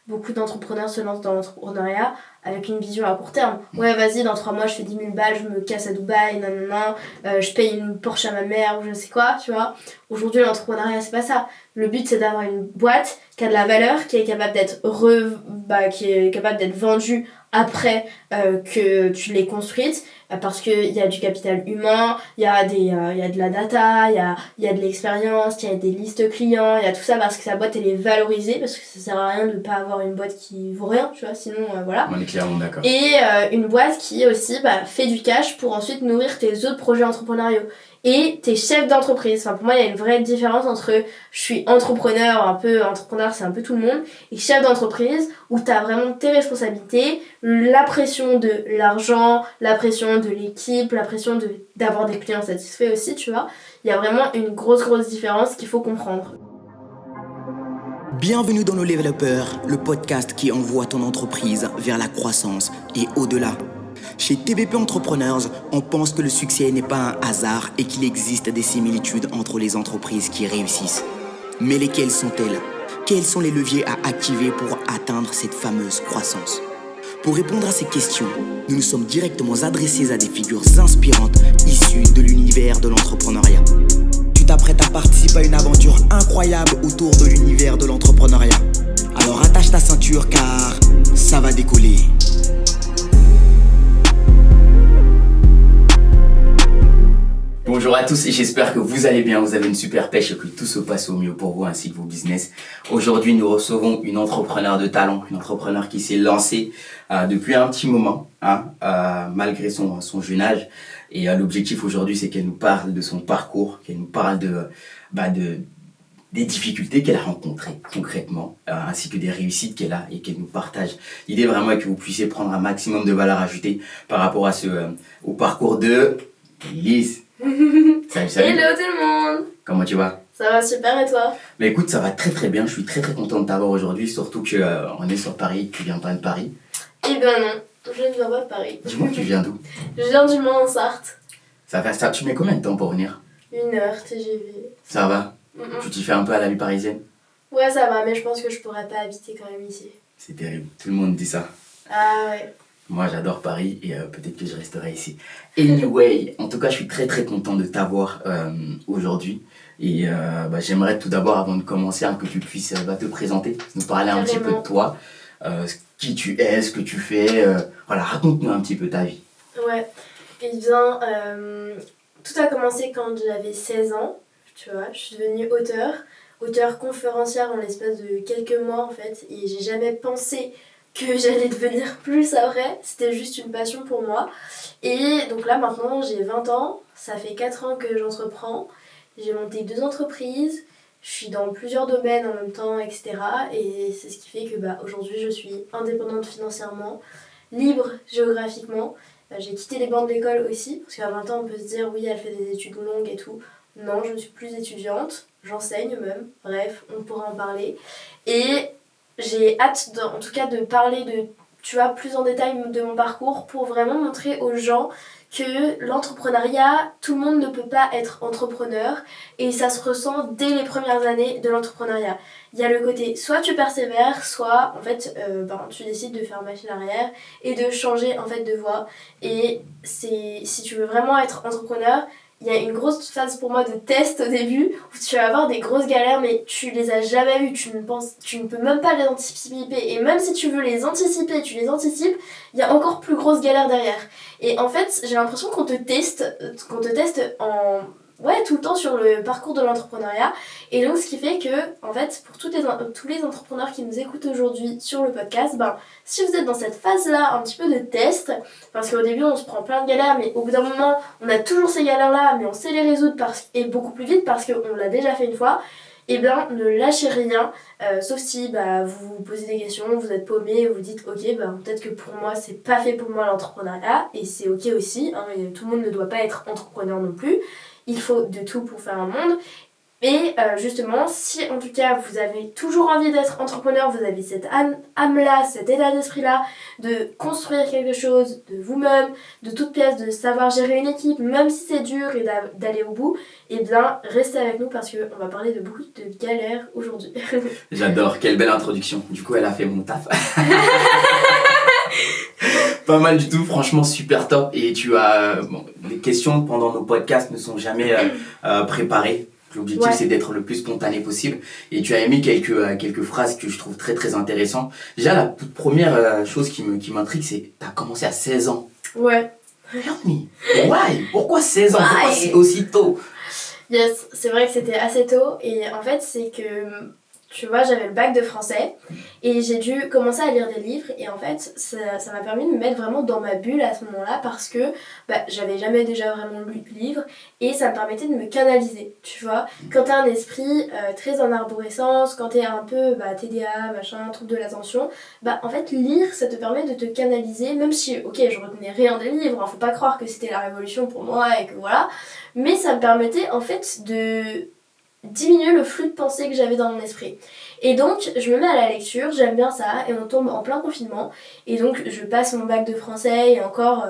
beaucoup d'entrepreneurs se lancent dans l'entrepreneuriat avec une vision à court terme. Ouais, vas-y, dans 3 mois, je fais 10 000 balles, je me casse à Dubaï, nanana, je paye une Porsche à ma mère ou je ne sais quoi, tu vois. Aujourd'hui, l'entrepreneuriat, c'est pas ça. Le but, c'est d'avoir une boîte qui a de la valeur, qui est capable d'être vendue après que tu l'aies construite, parce qu'il y a du capital humain, il y a de la data, il y a de l'expérience, il y a des listes clients, il y a tout ça parce que sa boîte elle est valorisée, parce que ça sert à rien de pas avoir une boîte qui vaut rien, tu vois, sinon voilà. On est clairement d'accord. Et une boîte qui aussi fait du cash pour ensuite nourrir tes autres projets entrepreneuriaux. Et t'es chef d'entreprise. Enfin, pour moi, il y a une vraie différence entre je suis entrepreneur, entrepreneur, c'est un peu tout le monde, et chef d'entreprise où t'as vraiment tes responsabilités, la pression de l'argent, la pression de l'équipe, la pression d'avoir des clients satisfaits aussi, tu vois. Il y a vraiment une grosse différence qu'il faut comprendre. Bienvenue dans nos développeurs, le podcast qui envoie ton entreprise vers la croissance et au-delà. Chez TBP Entrepreneurs, on pense que le succès n'est pas un hasard et qu'il existe des similitudes entre les entreprises qui réussissent. Mais lesquelles sont-elles ? Quels sont les leviers à activer pour atteindre cette fameuse croissance ? Pour répondre à ces questions, nous nous sommes directement adressés à des figures inspirantes issues de l'univers de l'entrepreneuriat. Tu t'apprêtes à participer à une aventure incroyable autour de l'univers de l'entrepreneuriat. Alors attache ta ceinture car ça va décoller. Bonjour à tous et j'espère que vous allez bien, vous avez une super pêche et que tout se passe au mieux pour vous ainsi que vos business. Aujourd'hui, nous recevons une entrepreneur de talent, une entrepreneur qui s'est lancée depuis un petit moment, malgré son jeune âge. Et l'objectif aujourd'hui, c'est qu'elle nous parle de son parcours, qu'elle nous parle des difficultés qu'elle a rencontrées concrètement, ainsi que des réussites qu'elle a et qu'elle nous partage. L'idée vraiment est que vous puissiez prendre un maximum de valeur ajoutée par rapport à au parcours de Lise. Salut. Hello tout le monde. Comment tu vas? Ça va super et toi? Mais écoute, ça va très bien, je suis très content de t'avoir aujourd'hui, surtout que on est sur Paris, tu viens pas de Paris. Eh ben non, je ne viens pas de Paris. Dis-moi, tu viens d'où? Je viens du Mans en Sarthe. Ça, tu mets combien de temps pour venir? 1 heure TGV. Ça va? Tu t'y fais un peu à la vie parisienne? Ouais, ça va, mais je pense que je pourrais pas habiter quand même ici. C'est terrible, tout le monde dit ça. Ah ouais. Moi, j'adore Paris et peut-être que je resterai ici. Anyway, en tout cas, je suis très content de t'avoir aujourd'hui. Et j'aimerais tout d'abord, avant de commencer, que tu puisses te présenter, nous parler un petit peu de toi, qui tu es, ce que tu fais. Voilà, raconte-nous un petit peu ta vie. Ouais, et bien, tout a commencé quand j'avais 16 ans. Tu vois, je suis devenue auteure conférencière en l'espace de quelques mois en fait. Et j'ai jamais pensé que j'allais devenir plus après, c'était juste une passion pour moi. Et donc là maintenant j'ai 20 ans, ça fait 4 ans que j'entreprends, j'ai monté 2 entreprises, je suis dans plusieurs domaines en même temps, etc. Et c'est ce qui fait que aujourd'hui je suis indépendante financièrement, libre géographiquement. J'ai quitté les bancs de l'école aussi, parce qu'à 20 ans on peut se dire oui elle fait des études longues et tout. Non, je ne suis plus étudiante, j'enseigne même, bref, on pourra en parler. Et j'ai hâte en tout cas de parler plus en détail de mon parcours pour vraiment montrer aux gens que l'entrepreneuriat, tout le monde ne peut pas être entrepreneur et ça se ressent dès les premières années de l'entrepreneuriat. Il y a le côté soit tu persévères, soit en fait tu décides de faire machine arrière et de changer en fait de voie. Et si tu veux vraiment être entrepreneur, il y a une grosse phase pour moi de test au début où tu vas avoir des grosses galères mais tu les as jamais eues, tu ne peux même pas les anticiper et même si tu veux les anticiper, tu les anticipes, il y a encore plus grosses galères derrière. Et en fait, j'ai l'impression qu'on te teste tout le temps sur le parcours de l'entrepreneuriat. Et donc ce qui fait que, en fait, pour tous les entrepreneurs qui nous écoutent aujourd'hui sur le podcast, si vous êtes dans cette phase-là, un petit peu de test, parce qu'au début on se prend plein de galères, mais au bout d'un moment, on a toujours ces galères-là, mais on sait les résoudre et beaucoup plus vite parce qu'on l'a déjà fait une fois, et ne lâchez rien, sauf si vous vous posez des questions, vous êtes paumé, vous dites ok, peut-être que pour moi c'est pas fait pour moi l'entrepreneuriat, et c'est ok aussi, et tout le monde ne doit pas être entrepreneur non plus. Il faut de tout pour faire un monde. Et justement, si en tout cas vous avez toujours envie d'être entrepreneur, vous avez cette âme-là, cet état d'esprit-là, de construire quelque chose de vous-même, de toute pièce, de savoir gérer une équipe, même si c'est dur et d'aller au bout, eh bien restez avec nous parce qu'on va parler de beaucoup de galères aujourd'hui. J'adore, quelle belle introduction. Du coup, elle a fait mon taf. Pas mal du tout, franchement super top. Et tu as... les questions pendant nos podcasts ne sont jamais préparées. L'objectif, c'est d'être le plus spontané possible. Et tu as émis quelques phrases que je trouve très très intéressantes. Déjà, la toute première chose qui m'intrigue, c'est que tu as commencé à 16 ans. Ouais. Help me. Why? Pourquoi 16 ans? Pourquoi aussi tôt? Yes, c'est vrai que c'était assez tôt. Et en fait, c'est que... Tu vois, j'avais le bac de français et j'ai dû commencer à lire des livres et en fait ça m'a permis de me mettre vraiment dans ma bulle à ce moment-là parce que j'avais jamais déjà vraiment lu de livres et ça me permettait de me canaliser, tu vois. Quand t'as un esprit très en arborescence, quand t'es un peu TDA, machin, trouble de l'attention, en fait lire ça te permet de te canaliser, même si ok je retenais rien des livres, hein, faut pas croire que c'était la révolution pour moi et que voilà, mais ça me permettait en fait de diminuer le flux de pensée que j'avais dans mon esprit. Et donc, je me mets à la lecture, j'aime bien ça, et on tombe en plein confinement. Et donc, je passe mon bac de français et encore,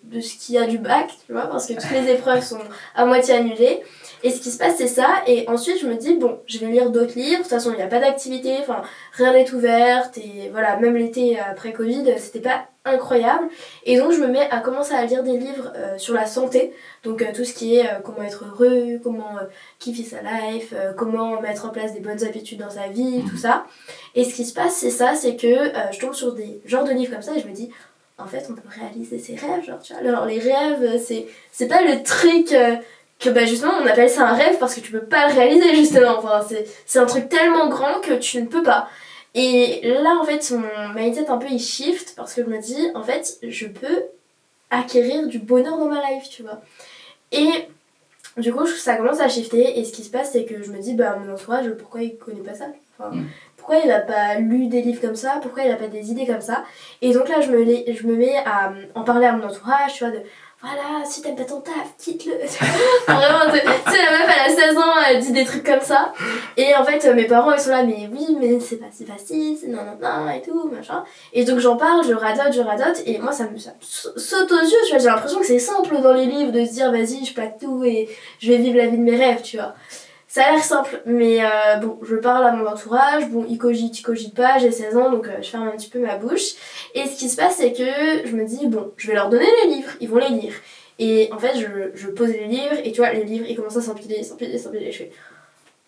de ce qu'il y a du bac, tu vois, parce que toutes les épreuves sont à moitié annulées. Et ce qui se passe, c'est ça. Et ensuite, je me dis, bon, je vais lire d'autres livres. De toute façon, il n'y a pas d'activité, enfin, rien n'est ouvert. Et voilà, même l'été après Covid, c'était pas incroyable. Et donc, je me mets à commencer à lire des livres sur la santé. Donc, tout ce qui est comment être heureux, comment kiffer sa life, comment mettre en place des bonnes habitudes dans sa vie, tout ça. Et ce qui se passe, c'est ça, c'est que je tombe sur des genres de livres comme ça et je me dis, en fait, on peut réaliser ses rêves, genre, tu vois. Alors, les rêves, c'est pas le truc... que justement on appelle ça un rêve parce que tu peux pas le réaliser justement, enfin c'est un truc tellement grand que tu ne peux pas. Et là en fait mon mindset un peu il shift parce que je me dis en fait je peux acquérir du bonheur dans ma life, tu vois. Et du coup ça commence à shifter et ce qui se passe c'est que je me dis mon entourage pourquoi il connaît pas ça, enfin, pourquoi il a pas lu des livres comme ça, pourquoi il a pas des idées comme ça. Et donc là je me mets à en parler à mon entourage, tu vois, de voilà, si t'aimes pas ton taf, quitte-le. Vraiment, tu sais, la meuf, elle a 16 ans, elle dit des trucs comme ça. Et en fait, mes parents, ils sont là, mais oui, mais c'est pas si facile, c'est non, et tout, machin. Et donc, j'en parle, je radote, et moi, ça me saute aux yeux, tu vois. J'ai l'impression que c'est simple dans les livres de se dire, vas-y, je plaque tout et je vais vivre la vie de mes rêves, tu vois. Ça a l'air simple, mais je parle à mon entourage, il cogite pas, j'ai 16 ans, donc je ferme un petit peu ma bouche. Et ce qui se passe, c'est que je me dis, je vais leur donner les livres, ils vont les lire. Et en fait, je pose les livres, et tu vois, les livres, ils commencent à s'empiler, je fais...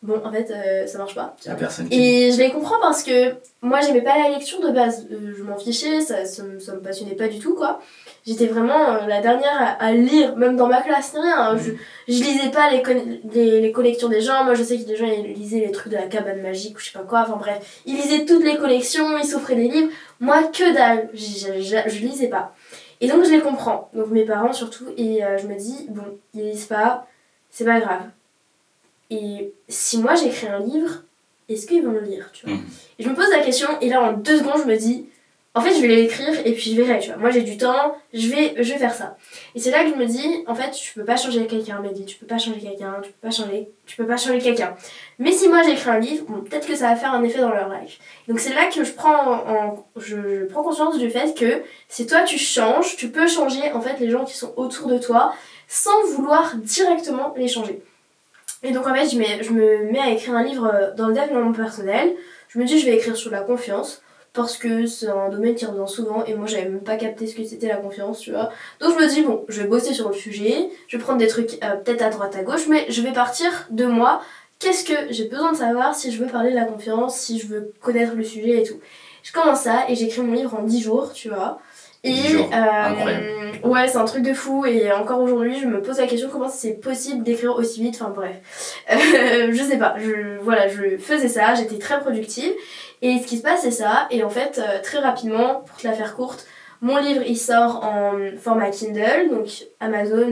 Bon, en fait, ça marche pas. Y a personne qui... Et je les comprends parce que moi, j'aimais pas la lecture de base. Je m'en fichais, ça me passionnait pas du tout, quoi. J'étais vraiment la dernière à lire, même dans ma classe, ni rien. Je lisais pas les collections des gens. Moi, je sais que des gens, ils lisaient les trucs de la cabane magique ou je sais pas quoi. Enfin bref, ils lisaient toutes les collections, ils s'offraient des livres. Moi, que dalle. Je lisais pas. Et donc, je les comprends. Donc, mes parents, surtout. Et je me dis, ils lisent pas, c'est pas grave. Et si moi j'écris un livre, est-ce qu'ils vont le lire, tu vois. Et je me pose la question, et là en 2 secondes je me dis, en fait je vais l'écrire et puis je verrai, tu vois. Moi j'ai du temps, je vais faire ça. Et c'est là que je me dis, en fait tu peux pas changer quelqu'un, Mehdi, tu peux pas changer quelqu'un, tu peux pas changer quelqu'un. Mais si moi j'écris un livre, peut-être que ça va faire un effet dans leur life. Donc c'est là que je prends conscience du fait que si toi tu changes, tu peux changer en fait les gens qui sont autour de toi sans vouloir directement les changer. Et donc en fait je me mets à écrire un livre dans le développement personnel. Je me dis je vais écrire sur la confiance parce que c'est un domaine qui revient souvent et moi j'avais même pas capté ce que c'était la confiance, tu vois. Donc je me dis je vais bosser sur le sujet, je vais prendre des trucs peut-être à droite à gauche, mais je vais partir de moi. Qu'est-ce que j'ai besoin de savoir si je veux parler de la confiance, si je veux connaître le sujet et tout. Je commence ça et j'écris mon livre en 10 jours, tu vois. Et 10 jours, incroyable. Ouais, c'est un truc de fou et encore aujourd'hui je me pose la question comment c'est possible d'écrire aussi vite, enfin bref. Je sais pas, je faisais ça, j'étais très productive et ce qui se passe c'est ça et en fait très rapidement, pour te la faire courte, mon livre il sort en format Kindle, donc Amazon,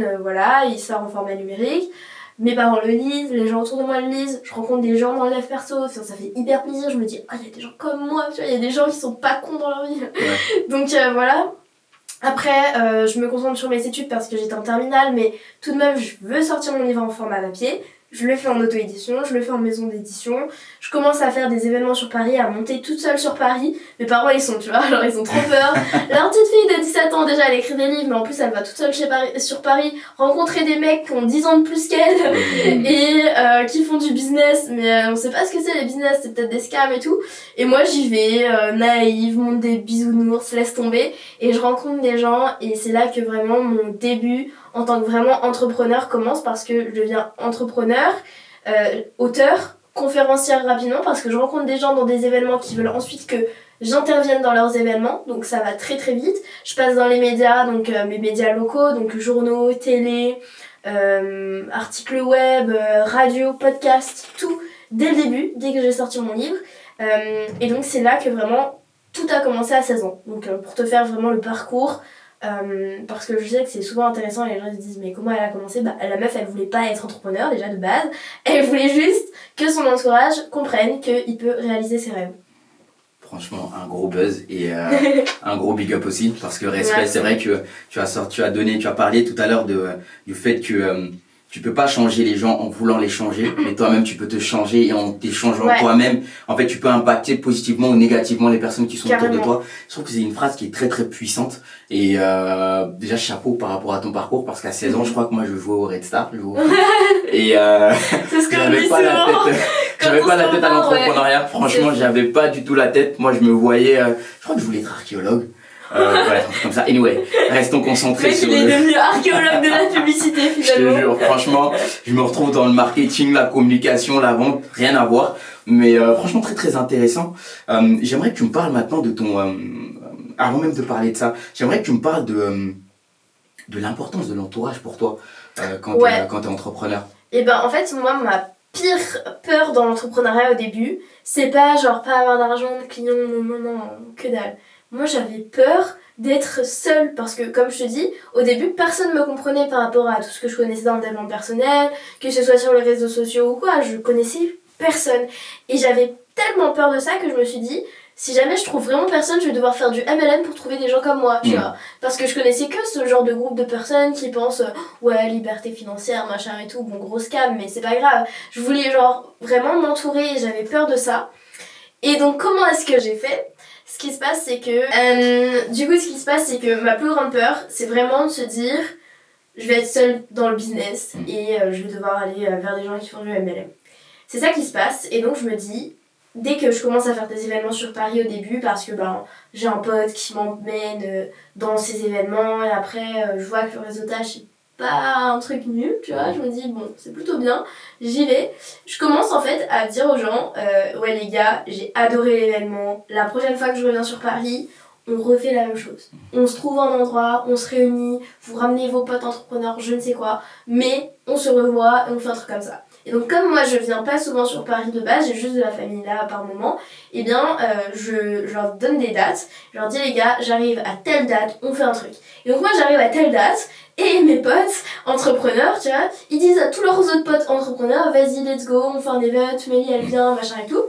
il sort en format numérique. Mes parents le lisent, les gens autour de moi le lisent, je rencontre des gens dans le dev perso, ça fait hyper plaisir, je me dis il y a des gens comme moi, tu vois, il y a des gens qui sont pas cons dans leur vie. Ouais. Donc voilà. Après, je me concentre sur mes études parce que j'étais en terminale, mais tout de même, je veux sortir mon livre en format papier. Je le fais en auto-édition, je le fais en maison d'édition. Je commence à faire des événements sur Paris, à monter toute seule sur Paris. Mes parents, ils sont, tu vois, genre ils ont trop peur. Leur petite fille de 17 ans, déjà, elle écrit des livres, mais en plus, elle va toute seule sur Paris rencontrer des mecs qui ont 10 ans de plus qu'elle et qui font du business, mais on sait pas ce que c'est les business, c'est peut-être des scams et tout. Et moi, j'y vais, naïve, monte des bisounours, laisse tomber, et je rencontre des gens, et c'est là que vraiment mon début en tant que vraiment entrepreneur commence, parce que je deviens entrepreneur, auteur, conférencière rapidement, parce que je rencontre des gens dans des événements qui veulent ensuite que j'intervienne dans leurs événements, donc ça va très très vite. Je passe dans les médias, donc mes médias locaux, donc journaux, télé, articles web, radio, podcast, tout, dès le début, dès que j'ai sorti mon livre. Et donc c'est là que vraiment tout a commencé à 16 ans. Donc pour te faire vraiment le parcours, parce que je sais que c'est souvent intéressant et les gens se disent mais comment elle a commencé, bah la meuf elle voulait pas être entrepreneur déjà de base, elle voulait juste que son entourage comprenne qu'il peut réaliser ses rêves. Franchement, un gros buzz et un gros big up aussi, parce que respect, c'est vrai que tu as parlé tout à l'heure du fait que tu peux pas changer les gens en voulant les changer, mais toi-même tu peux te changer et en t'échangeant toi-même, en fait tu peux impacter positivement ou négativement les personnes qui sont autour de toi. Je trouve que c'est une phrase qui est très très puissante et déjà chapeau par rapport à ton parcours, parce qu'à 16 ans je crois que moi je jouais au Red Star, et c'est ce que j'avais pas la tête. J'avais pas la tête à l'entrepreneuriat, franchement j'avais pas du tout la tête, moi je me voyais, je crois que je voulais être archéologue. Bref, comme ça. Anyway, restons concentrés sur il est devenu archéologue de la publicité finalement. Je te jure, franchement, je me retrouve dans le marketing, la communication, la vente, rien à voir. Mais franchement, très très intéressant. J'aimerais que tu me parles maintenant de ton... avant même de parler de ça, j'aimerais que tu me parles de l'importance de l'entourage pour toi quand t'es entrepreneur. Et ben en fait, moi, ma pire peur dans l'entrepreneuriat au début, c'est pas genre pas avoir d'argent, de clients, non, que dalle. Moi, j'avais peur d'être seule parce que, comme je te dis, au début, personne ne me comprenait par rapport à tout ce que je connaissais dans le développement personnel, que ce soit sur les réseaux sociaux ou quoi, je connaissais personne. Et j'avais tellement peur de ça que je me suis dit, si jamais je trouve vraiment personne, je vais devoir faire du MLM pour trouver des gens comme moi, tu vois. Parce que je connaissais que ce genre de groupe de personnes qui pensent, ouais, liberté financière, machin et tout, bon, gros scam, mais c'est pas grave. Je voulais, genre, vraiment m'entourer et j'avais peur de ça. Et donc, comment est-ce que j'ai fait ? Ce qui se passe, c'est que ma plus grande peur, c'est vraiment de se dire je vais être seule dans le business et je vais devoir aller vers des gens qui font du MLM. C'est ça qui se passe, et donc je me dis, dès que je commence à faire des événements sur Paris au début, parce que j'ai un pote qui m'emmène dans ces événements, et après je vois que le réseautage c'est pas un truc nul, tu vois, je me dis bon, c'est plutôt bien, j'y vais. Je commence en fait à dire aux gens, ouais les gars, j'ai adoré l'événement, la prochaine fois que je reviens sur Paris, on refait la même chose. On se trouve un endroit, on se réunit, vous ramenez vos potes entrepreneurs, je ne sais quoi, mais on se revoit et on fait un truc comme ça. Et donc comme moi je viens pas souvent sur Paris de base, j'ai juste de la famille là par moment, et bien je leur donne des dates, je leur dis les gars, j'arrive à telle date, on fait un truc. Et donc moi j'arrive à telle date, et mes potes entrepreneurs, tu vois, ils disent à tous leurs autres potes entrepreneurs, vas-y let's go, on fait un event, Mélie elle vient, machin et tout.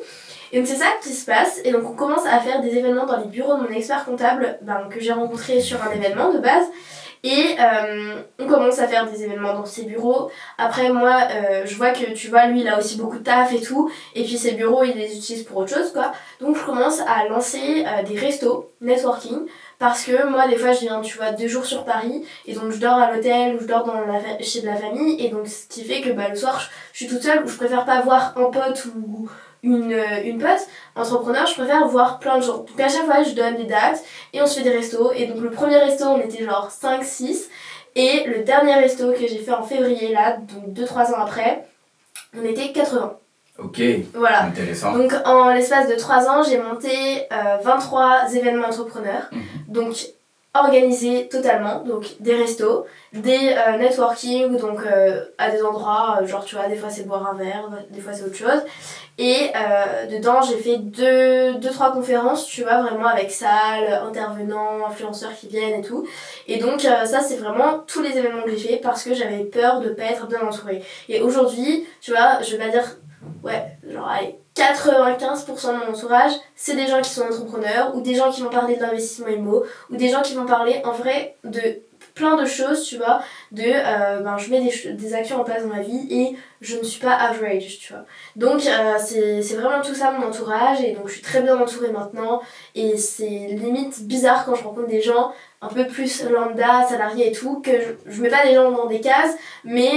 Et donc c'est ça qui se passe, et donc on commence à faire des événements dans les bureaux de mon expert comptable que j'ai rencontré sur un événement de base. Et on commence à faire des événements dans ses bureaux. Après moi je vois que tu vois lui il a aussi beaucoup de taf et tout, et puis ses bureaux il les utilise pour autre chose quoi. Donc je commence à lancer des restos, networking, parce que moi des fois je viens tu vois 2 jours sur Paris, et donc je dors à l'hôtel ou je dors chez de la famille, et donc ce qui fait que le soir je suis toute seule, ou je préfère pas voir un pote ou une pote entrepreneur, je préfère voir plein de gens. Donc à chaque fois je donne des dates et on se fait des restos, et donc le premier resto on était genre 5-6, et le dernier resto que j'ai fait en février là, donc 2-3 ans après, on était 80. Ok, voilà. Intéressant. Donc en l'espace de 3 ans j'ai monté 23 événements entrepreneurs, donc organisés totalement, donc des restos, des networking, donc à des endroits, genre tu vois des fois c'est boire un verre, des fois c'est autre chose. Et dedans j'ai fait 2-3 conférences, tu vois, vraiment avec salle, intervenants, influenceurs qui viennent et tout. Et donc ça c'est vraiment tous les événements que j'ai fait, parce que j'avais peur de pas être bien entourée. Et aujourd'hui, tu vois, je vais pas dire, ouais, genre allez, 95% de mon entourage, c'est des gens qui sont entrepreneurs, ou des gens qui vont parler de l'investissement immo, ou des gens qui vont parler en vrai de plein de choses, tu vois, je mets des actions en place dans ma vie et je ne suis pas average, tu vois. Donc c'est vraiment tout ça mon entourage, et donc je suis très bien entourée maintenant, et c'est limite bizarre quand je rencontre des gens un peu plus lambda, salariés et tout, que je mets pas des gens dans des cases, mais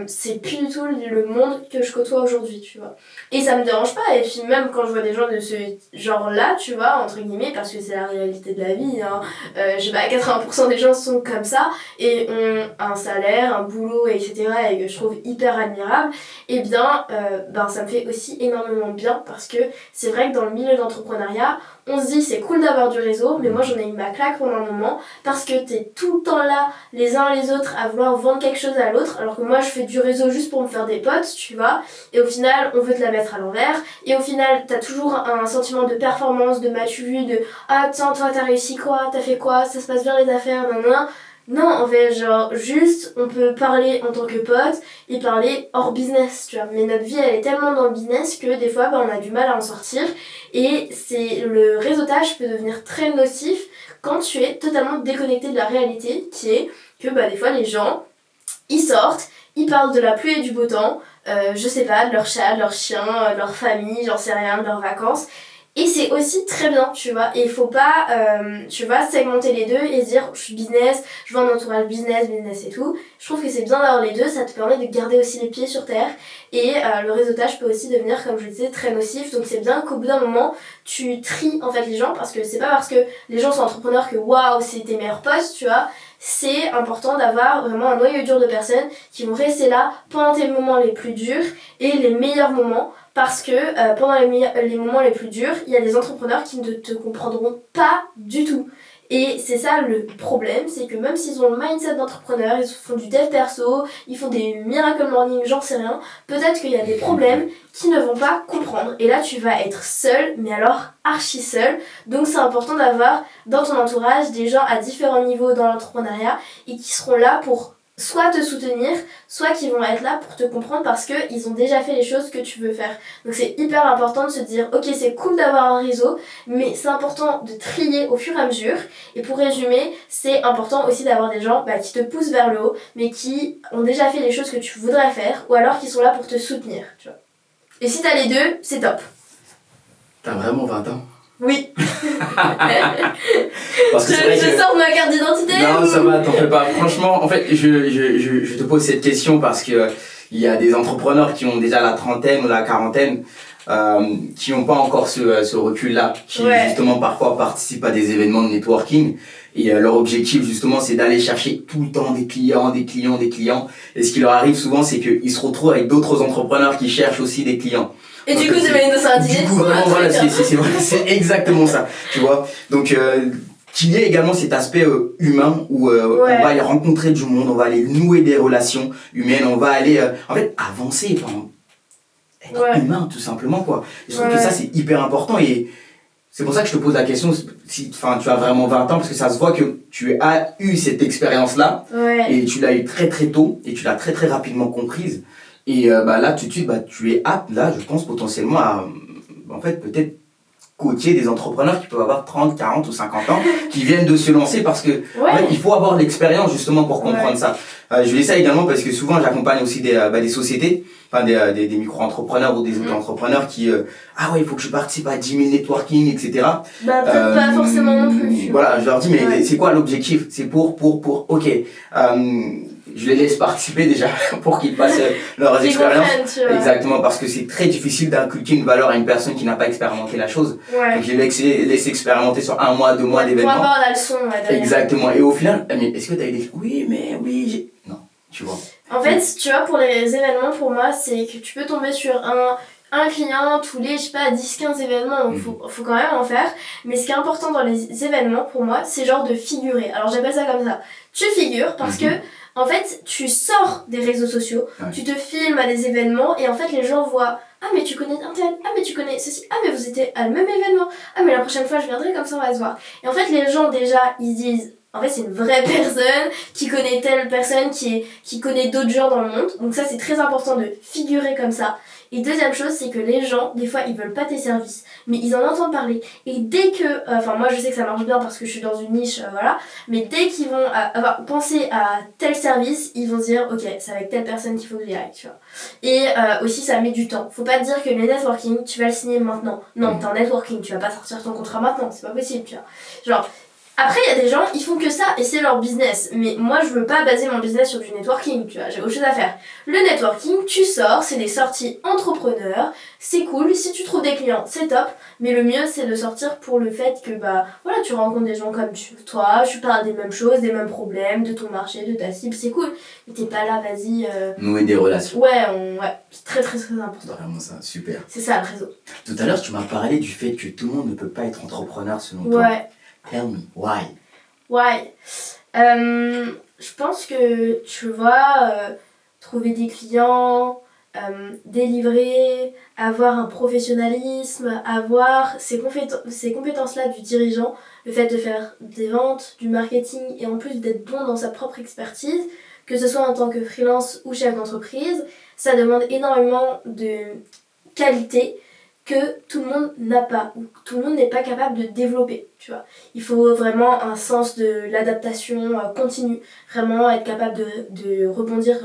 c'est plus du tout le monde que je côtoie aujourd'hui, tu vois. Et ça me dérange pas, et puis même quand je vois des gens de ce genre-là, tu vois, entre guillemets, parce que c'est la réalité de la vie, hein, je sais pas, 80% des gens sont comme ça, et ont un salaire, un boulot, etc., et que je trouve hyper admirable, et bien, ça me fait aussi énormément bien, parce que c'est vrai que dans le milieu d'entrepreneuriat, on se dit c'est cool d'avoir du réseau, mais moi j'en ai eu ma claque pendant un moment, parce que t'es tout le temps là, les uns les autres, à vouloir vendre quelque chose à l'autre, alors que moi je fais du réseau juste pour me faire des potes, tu vois, et au final on veut te la mettre à l'envers, et au final t'as toujours un sentiment de performance, de m'as-tu vu, de ah tiens toi t'as réussi quoi, t'as fait quoi, ça se passe bien les affaires, nan. Non, en fait, genre, juste, on peut parler en tant que pote et parler hors business, tu vois. Mais notre vie, elle est tellement dans le business que des fois, on a du mal à en sortir. Et le réseautage peut devenir très nocif quand tu es totalement déconnecté de la réalité, qui est que, des fois, les gens, ils sortent, ils parlent de la pluie et du beau temps, je sais pas, de leur chat, de leur chien, de leur famille, j'en sais rien, de leurs vacances. Et c'est aussi très bien, tu vois, et il faut pas, tu vois, segmenter les deux et dire je suis business, je veux un entourage business et tout. Je trouve que c'est bien d'avoir les deux, ça te permet de garder aussi les pieds sur terre, et le réseautage peut aussi devenir, comme je le disais, très nocif. Donc c'est bien qu'au bout d'un moment, tu tries en fait les gens, parce que c'est pas parce que les gens sont entrepreneurs que waouh, c'est tes meilleurs potes, tu vois. C'est important d'avoir vraiment un noyau dur de personnes qui vont rester là pendant tes moments les plus durs et les meilleurs moments. Parce que pendant les moments les plus durs, il y a des entrepreneurs qui ne te comprendront pas du tout. Et c'est ça le problème, c'est que même s'ils ont le mindset d'entrepreneur, ils font du dev perso, ils font des miracle morning, j'en sais rien, peut-être qu'il y a des problèmes qu'ils ne vont pas comprendre. Et là, tu vas être seul, mais alors archi seul. Donc c'est important d'avoir dans ton entourage des gens à différents niveaux dans l'entrepreneuriat et qui seront là pour soit te soutenir, soit qui vont être là pour te comprendre parce qu'ils ont déjà fait les choses que tu veux faire. Donc c'est hyper important de se dire ok, c'est cool d'avoir un réseau, mais c'est important de trier au fur et à mesure. Et pour résumer, c'est important aussi d'avoir des gens qui te poussent vers le haut, mais qui ont déjà fait les choses que tu voudrais faire, ou alors qui sont là pour te soutenir, tu vois. Et si t'as les deux, c'est top. T'as vraiment 20 ans? Oui. Parce que je sors de ma carte d'identité. Non, ça va, t'en fais pas. Franchement, en fait, je te pose cette question parce que il y a des entrepreneurs qui ont déjà la trentaine ou la quarantaine, qui n'ont pas encore ce recul-là, qui justement parfois participent à des événements de networking. Et leur objectif justement c'est d'aller chercher tout le temps des clients. Et ce qui leur arrive souvent c'est qu'ils se retrouvent avec d'autres entrepreneurs qui cherchent aussi des clients. Et donc, du coup, c'est Mélanie de Saint-Didier. Du coup, vraiment, voilà, c'est exactement ça, tu vois. Donc, qu'il y ait également cet aspect humain où on va aller rencontrer du monde, on va aller nouer des relations humaines, on va aller, en fait, avancer, être humain, tout simplement, quoi. Je trouve que ça, c'est hyper important et c'est pour ça que je te pose la question, si tu as vraiment 20 ans, parce que ça se voit que tu as eu cette expérience-là et tu l'as eu très très tôt et tu l'as très très rapidement comprise. Et là, tout de suite, tu es apte, là, je pense, potentiellement à, en fait, peut-être coacher des entrepreneurs qui peuvent avoir 30, 40 ou 50 ans, qui viennent de se lancer parce que en fait, il faut avoir l'expérience justement pour comprendre ça. Je dis ça également parce que souvent, j'accompagne aussi des sociétés, enfin des micro-entrepreneurs ou des auto-entrepreneurs qui, il faut que je participe à 10 000 networking, etc. Peut-être pas forcément non plus. Voilà, je leur dis, mais c'est quoi l'objectif? C'est pour, ok. Je les laisse participer déjà pour qu'ils passent leurs expériences. Exactement, parce que c'est très difficile d'inculquer une valeur à une personne qui n'a pas expérimenté la chose. Donc je les laisse expérimenter sur 1 mois, 2 mois d'événements. Pour avoir la leçon. Exactement. Et au final, est-ce que tu as eu des... Oui, non, tu vois. En fait, tu vois, pour les événements, pour moi, c'est que tu peux tomber sur un client tous les, 10-15 événements, donc faut quand même en faire. Mais ce qui est important dans les événements, pour moi, c'est genre de figurer. Alors j'appelle ça comme ça. Tu figures parce que en fait, tu sors des réseaux sociaux, tu te filmes à des événements et en fait les gens voient « Ah mais tu connais un tel, ah mais tu connais ceci, ah mais vous étiez à le même événement, ah mais la prochaine fois je viendrai comme ça on va se voir. » Et en fait les gens déjà ils disent « En fait c'est une vraie personne qui connaît telle personne, qui connaît d'autres gens dans le monde. » Donc ça c'est très important de figurer comme ça. Et deuxième chose, c'est que les gens, des fois, ils veulent pas tes services, mais ils en entendent parler. Et dès que, enfin moi je sais que ça marche bien parce que je suis dans une niche, voilà, mais dès qu'ils vont avoir pensé à tel service, ils vont se dire, ok, c'est avec telle personne qu'il faut que j'y aille, tu vois. Et aussi, ça met du temps. Faut pas te dire que le networking, tu vas le signer maintenant. Non, t'es en networking, tu vas pas sortir ton contrat maintenant, c'est pas possible, tu vois. Genre, après, il y a des gens, ils font que ça et c'est leur business. Mais moi, je veux pas baser mon business sur du networking, tu vois, j'ai autre chose à faire. Le networking, tu sors, c'est des sorties entrepreneurs, c'est cool, si tu trouves des clients, c'est top. Mais le mieux, c'est de sortir pour le fait que, bah, voilà, tu rencontres des gens comme toi, tu parles des mêmes choses, des mêmes problèmes, de ton marché, de ta cible, c'est cool. Mais t'es pas là, vas-y... Nouer des relations. Ouais, c'est très très très important. C'est vraiment ça, super. C'est ça, le réseau. Tout à l'heure, tu m'as parlé du fait que tout le monde ne peut pas être entrepreneur selon toi. Ouais. Tell me, why? Ouais. Je pense que, tu vois, trouver des clients, délivrer, avoir un professionnalisme, avoir ces compétences-là du dirigeant, le fait de faire des ventes, du marketing et en plus d'être bon dans sa propre expertise, que ce soit en tant que freelance ou chef d'entreprise, ça demande énormément de qualité que tout le monde n'a pas, ou que tout le monde n'est pas capable de développer, tu vois. Il faut vraiment un sens de l'adaptation continue, vraiment être capable de rebondir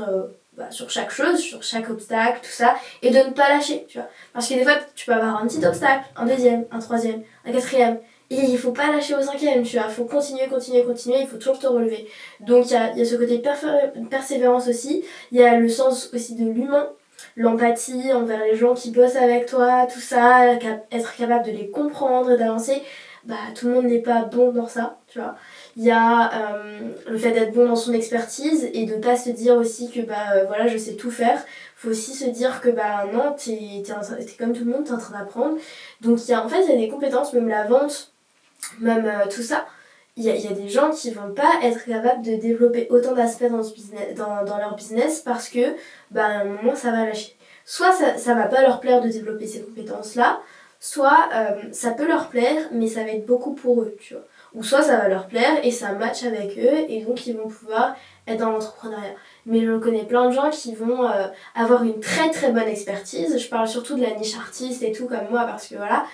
sur chaque chose, sur chaque obstacle, tout ça, et de ne pas lâcher, tu vois. Parce que des fois, tu peux avoir un petit obstacle, un deuxième, un troisième, un quatrième, et il faut pas lâcher au cinquième, tu vois. Il faut continuer, il faut toujours te relever. Donc il y a ce côté persévérance aussi, il y a le sens aussi de l'humain, l'empathie envers les gens qui bossent avec toi, tout ça, être capable de les comprendre, d'avancer, bah tout le monde n'est pas bon dans ça, tu vois. Il y a le fait d'être bon dans son expertise et de pas se dire aussi que voilà, je sais tout faire. Faut aussi se dire que non, t'es comme tout le monde, t'es en train d'apprendre. Donc il y a des compétences, même la vente, même tout ça. Il y a des gens qui vont pas être capables de développer autant d'aspects dans leur business parce que à un moment ça va lâcher. Soit ça va pas leur plaire de développer ces compétences-là, soit ça peut leur plaire mais ça va être beaucoup pour eux, tu vois. Ou soit ça va leur plaire et ça match avec eux et donc ils vont pouvoir être dans l'entrepreneuriat. Mais je connais plein de gens qui vont avoir une très très bonne expertise. Je parle surtout de la niche artiste et tout comme moi parce que voilà,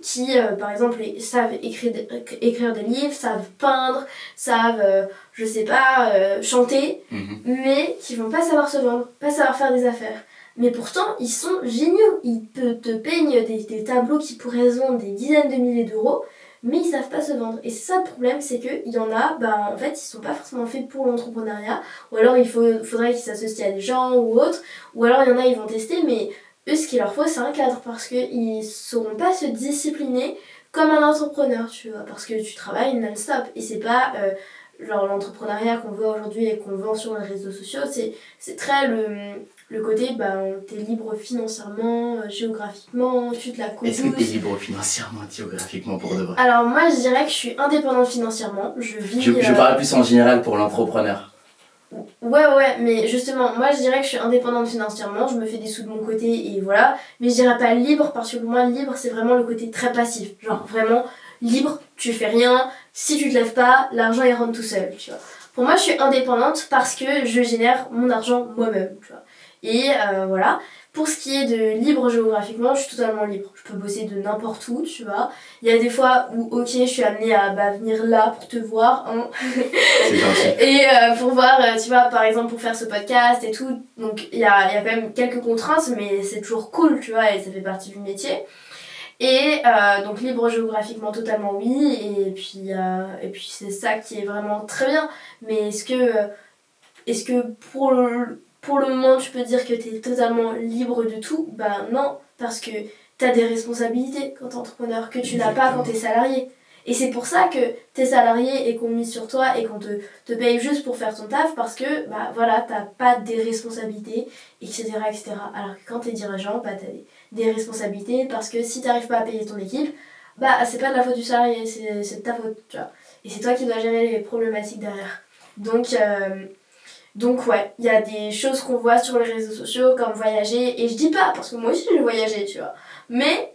qui par exemple savent écrire des livres, savent peindre, savent je sais pas chanter, mais qui vont pas savoir se vendre, pas savoir faire des affaires. Mais pourtant ils sont géniaux, ils te peignent des tableaux qui pourraient se vendre des dizaines de milliers d'euros, mais ils savent pas se vendre. Et c'est ça le problème, c'est qu'il y en a, en fait, ils sont pas forcément faits pour l'entrepreneuriat, ou alors faudrait qu'ils s'associent à des gens ou autres, ou alors il y en a, ils vont tester, mais eux, ce qu'il leur faut, c'est un cadre, parce qu'ils sauront pas se discipliner comme un entrepreneur, tu vois, parce que tu travailles non-stop, et c'est pas genre l'entrepreneuriat qu'on voit aujourd'hui et qu'on vend sur les réseaux sociaux, c'est très le côté, t'es libre financièrement, géographiquement, tu te la couches. Est-ce que t'es libre financièrement, géographiquement pour de vrai? Alors moi je dirais que je suis indépendante financièrement, je parle plus en général pour l'entrepreneur. Ouais, mais justement, moi je dirais que je suis indépendante financièrement, je me fais des sous de mon côté et voilà, mais je dirais pas libre parce que pour moi libre c'est vraiment le côté très passif, genre vraiment libre, tu fais rien, si tu te lèves pas, l'argent il rentre tout seul, tu vois. Pour moi je suis indépendante parce que je génère mon argent moi-même, tu vois. Et voilà. Pour ce qui est de libre géographiquement, je suis totalement libre. Je peux bosser de n'importe où, tu vois. Il y a des fois où, ok, je suis amenée à venir là pour te voir, hein. C'est gentil. Et pour voir, tu vois, par exemple, pour faire ce podcast et tout. Donc, il y a quand même quelques contraintes, mais c'est toujours cool, tu vois, et ça fait partie du métier. Et donc, libre géographiquement, totalement oui. Et puis c'est ça qui est vraiment très bien. Mais est-ce que pour le moment, tu peux dire que tu es totalement libre de tout? Non, parce que tu as des responsabilités quand tu es entrepreneur que tu n'as pas quand tu es salarié. Et c'est pour ça que tu es salarié et qu'on mise sur toi et qu'on te paye juste pour faire ton taf parce que voilà, tu n'as pas des responsabilités, etc., etc. Alors que quand tu es dirigeant, tu as des responsabilités parce que si tu n'arrives pas à payer ton équipe, c'est pas de la faute du salarié, c'est de ta faute, tu vois. Et c'est toi qui dois gérer les problématiques derrière. Donc ouais, il y a des choses qu'on voit sur les réseaux sociaux comme voyager, et je dis pas, parce que moi aussi j'ai voyagé, tu vois, mais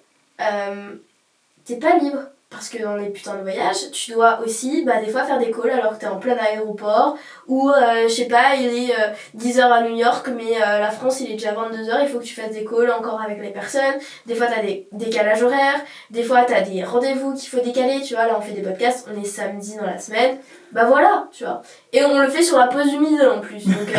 t'es pas libre, parce que dans les putains de voyages, tu dois aussi des fois faire des calls alors que t'es en plein aéroport, ou je sais pas, il est 10h à New York, mais la France il est déjà 22h, il faut que tu fasses des calls encore avec les personnes. Des fois t'as des décalages horaires, des fois t'as des rendez-vous qu'il faut décaler, tu vois, là on fait des podcasts, on est samedi dans la semaine, voilà, tu vois. Et on le fait sur la pause du midi en plus, donc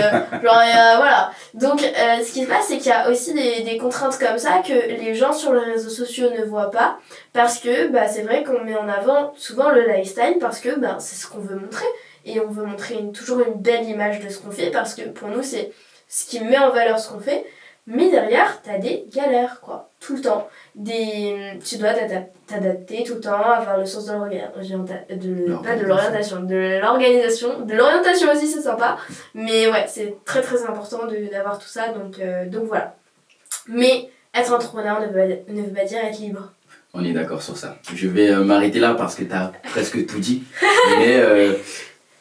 voilà. Donc ce qui se passe, c'est qu'il y a aussi des contraintes comme ça que les gens sur les réseaux sociaux ne voient pas, parce que c'est vrai qu'on met en avant souvent le lifestyle, parce que c'est ce qu'on veut montrer, et on veut montrer toujours une belle image de ce qu'on fait, parce que pour nous c'est ce qui met en valeur ce qu'on fait. Mais derrière, t'as des galères, quoi, tout le temps. Tu dois t'adapter tout le temps, avoir le sens de l'organisation. De l'orientation aussi, c'est sympa. Mais ouais, c'est très très important d'avoir tout ça, donc voilà. Mais être entrepreneur ne veut pas dire être libre. On est d'accord sur ça. Je vais m'arrêter là parce que t'as presque tout dit. Mais